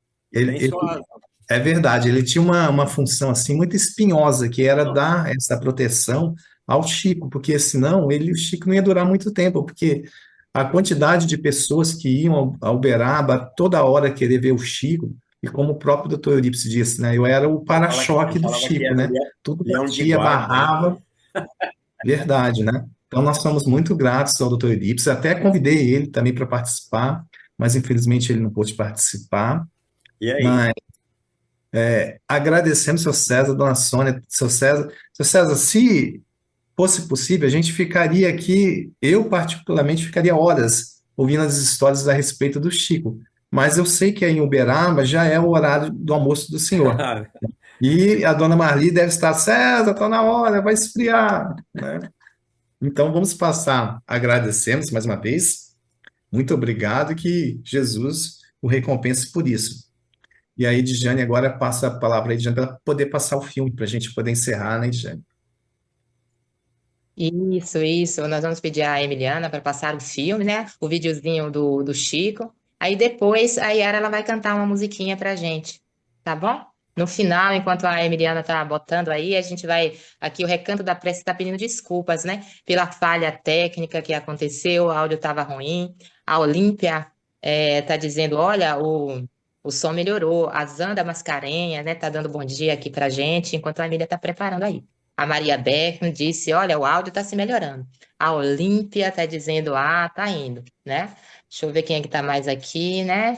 É verdade, ele tinha uma função assim muito espinhosa, que era dar essa proteção ao Chico, porque senão o Chico não ia durar muito tempo, porque a quantidade de pessoas que iam ao Uberaba toda hora querer ver o Chico, e como o próprio Dr. Eurípides disse, né, eu era o para-choque do Chico, né? Tudo batia, barrava. Verdade, né? Então nós somos muito gratos ao Dr. Eurípides, até convidei ele também para participar, mas infelizmente ele não pôde participar. E aí? Mas, agradecemos, seu César, dona Sônia, seu César, se fosse possível, a gente ficaria aqui, eu particularmente ficaria horas ouvindo as histórias a respeito do Chico. Mas eu sei que aí em Uberaba já é o horário do almoço do senhor. E a dona Marli deve estar, César, está na hora, vai esfriar, né? Então vamos passar, agradecemos mais uma vez, muito obrigado, que Jesus o recompense por isso. E aí, Dijane, agora passa a palavra aí, Dijane, para poder passar o filme, para a gente poder encerrar, né, Dijane? Isso. Nós vamos pedir à Emiliana para passar o filme, né? O videozinho do Chico. Aí depois a Yara ela vai cantar uma musiquinha pra gente, tá bom? No final, enquanto a Emiliana tá botando aí, a gente vai. Aqui o Recanto da Prece está pedindo desculpas, né? Pela falha técnica que aconteceu, o áudio estava ruim. A Olímpia tá dizendo: olha, o som melhorou. A Zanda Mascarenhas, né? Tá dando bom dia aqui pra gente, enquanto a Emília tá preparando aí. A Maria Beckman disse: olha, o áudio está se melhorando. A Olímpia está dizendo: tá indo, né? Deixa eu ver quem é que está mais aqui, né?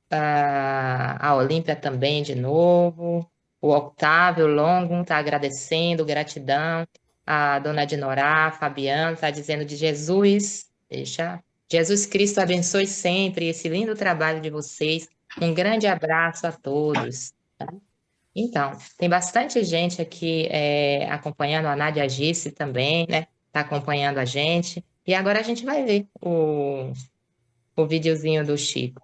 A Olímpia também, de novo. O Octávio Longo está agradecendo, gratidão. A dona Dinorá, Fabiano, está dizendo de Jesus. Jesus Cristo abençoe sempre esse lindo trabalho de vocês. Um grande abraço a todos. Tá? Então, tem bastante gente aqui acompanhando, a Nádia Gisse também, né? Está acompanhando a gente. E agora a gente vai ver o videozinho do Chico.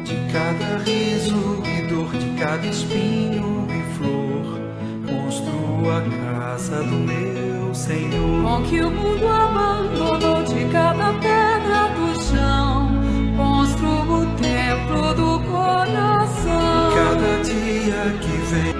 De cada riso e dor, de cada espinho e flor, construo a casa do meu Senhor. Com que o mundo abandonou, de cada pedra do chão, construo o templo do coração. Cada dia que vem,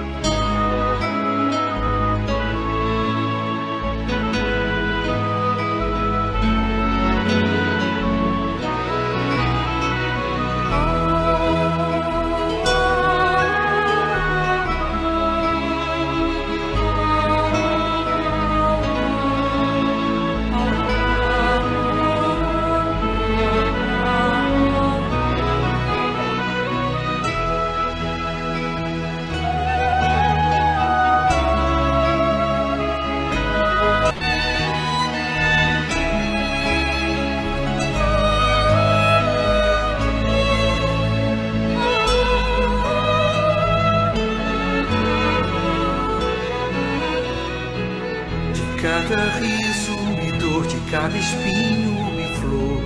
cada riso e dor, de cada espinho e flor,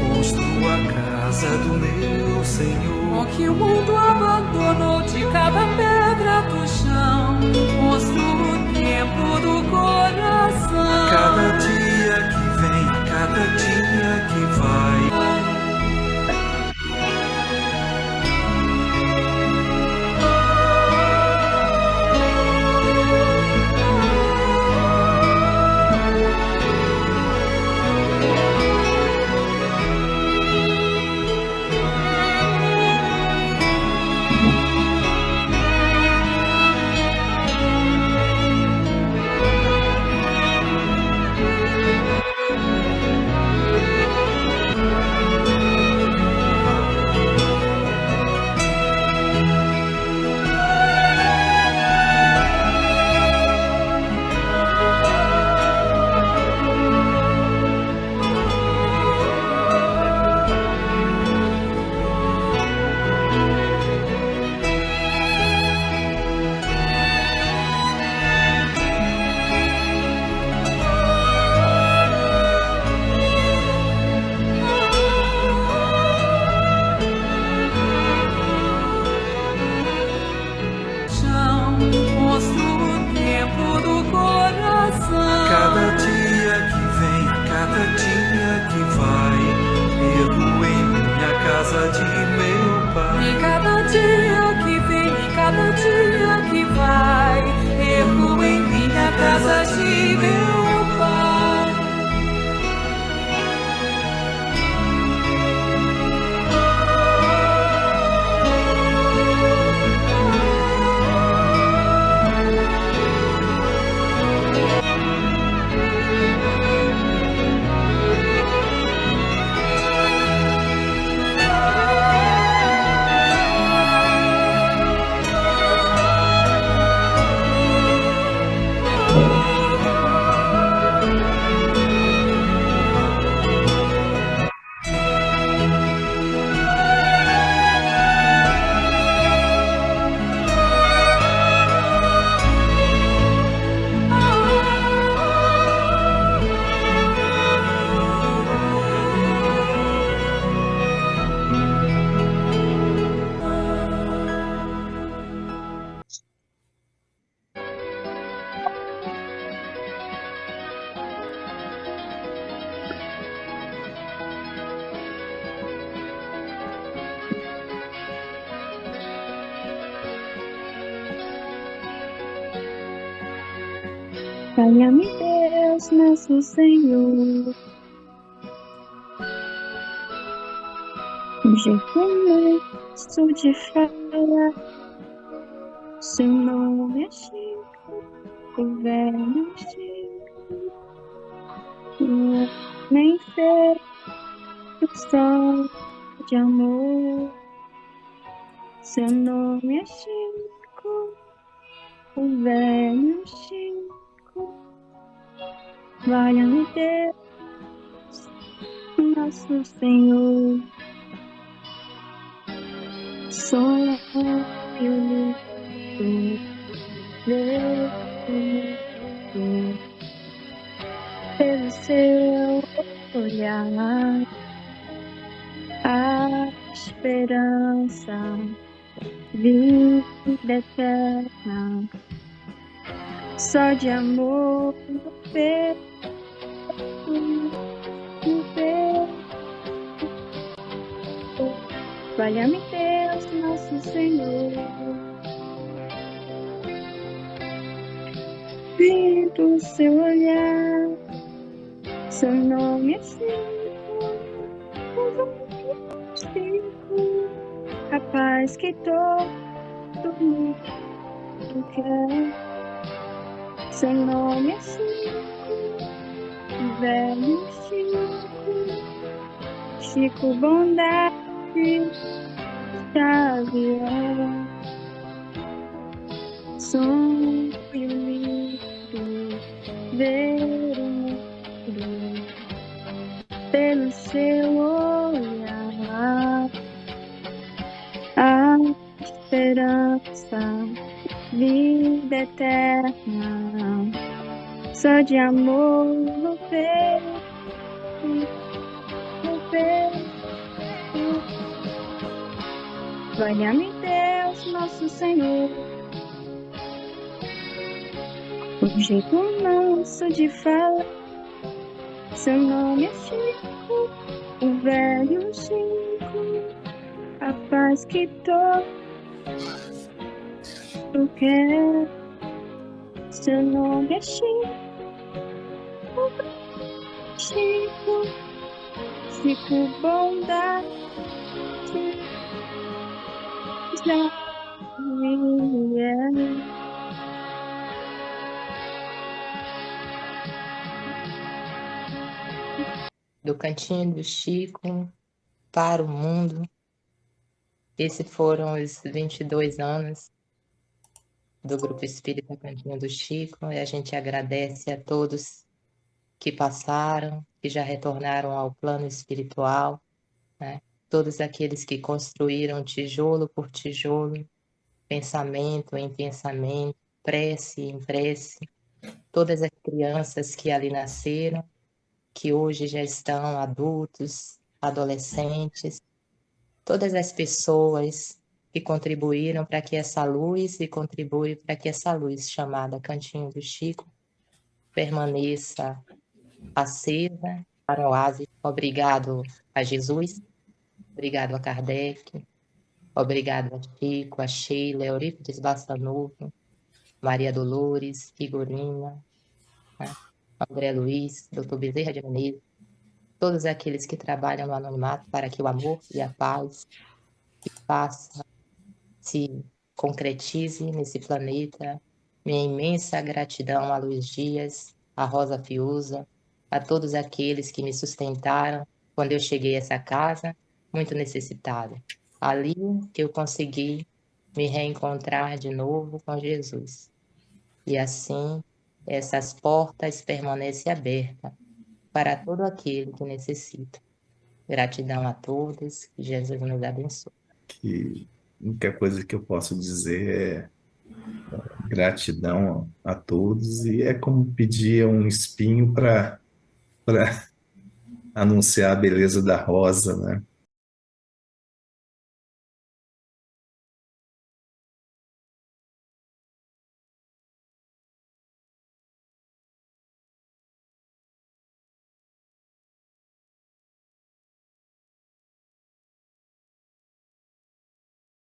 construo a casa do meu Senhor. Com que o mundo abandonou, de cada pedra do chão, construo o templo do coração. Cada dia que vem, cada dia que vai, Valha-me Deus, nosso Senhor, de começo de falar, seu nome é Chico, o velho Chico, o homem feito só de amor. Seu nome é Chico, o velho Chico, valha-me Deus, nosso Senhor. Sonho lindo, lindo, pelo seu olhar, a esperança, vida eterna, só de amor no peito, no peito. Valha-me Deus, nosso Senhor, vi do seu olhar, seu nome é Chico, Chico, a paz que todo mundo quer. Seu nome é Chico, velho Chico, Chico bondade, Xavier, sonho lindo, ver o mundo pelo seu olhar, a esperança, vida eterna, só de amor no peito, no peito. Valha-me Deus, nosso Senhor, o jeito manso de falar, seu nome é Chico, o velho Chico, a paz que todo quer. Seu nome é Chico, Chico, Chico bondade, Do Cantinho do Chico para o mundo. Esses foram os 22 anos do Grupo Espírita Cantinho do Chico, e a gente agradece a todos que passaram, que já retornaram ao plano espiritual, né? Todos aqueles que construíram tijolo por tijolo, pensamento em pensamento, prece em prece, todas as crianças que ali nasceram, que hoje já estão adultos, adolescentes, todas as pessoas que contribuíram para que essa luz e contribuem para que essa luz chamada Cantinho do Chico permaneça acesa para o oásis. Obrigado a Jesus, obrigado a Kardec, obrigado a Chico, a Sheila, Eurípides Bassanufo, Maria Dolores, Igorina, né? André Luiz, Dr. Bezerra de Menezes, todos aqueles que trabalham no anonimato para que o amor e a paz se concretize nesse planeta. Minha imensa gratidão a Luiz Dias, a Rosa Fiuza, a todos aqueles que me sustentaram quando eu cheguei a essa casa, muito necessitada. Ali que eu consegui me reencontrar de novo com Jesus. E assim, essas portas permanecem abertas para todo aquele que necessita. Gratidão a todos, que Jesus nos abençoe. Que a única coisa que eu posso dizer é gratidão a todos, e é como pedir um espinho para anunciar a beleza da rosa, né?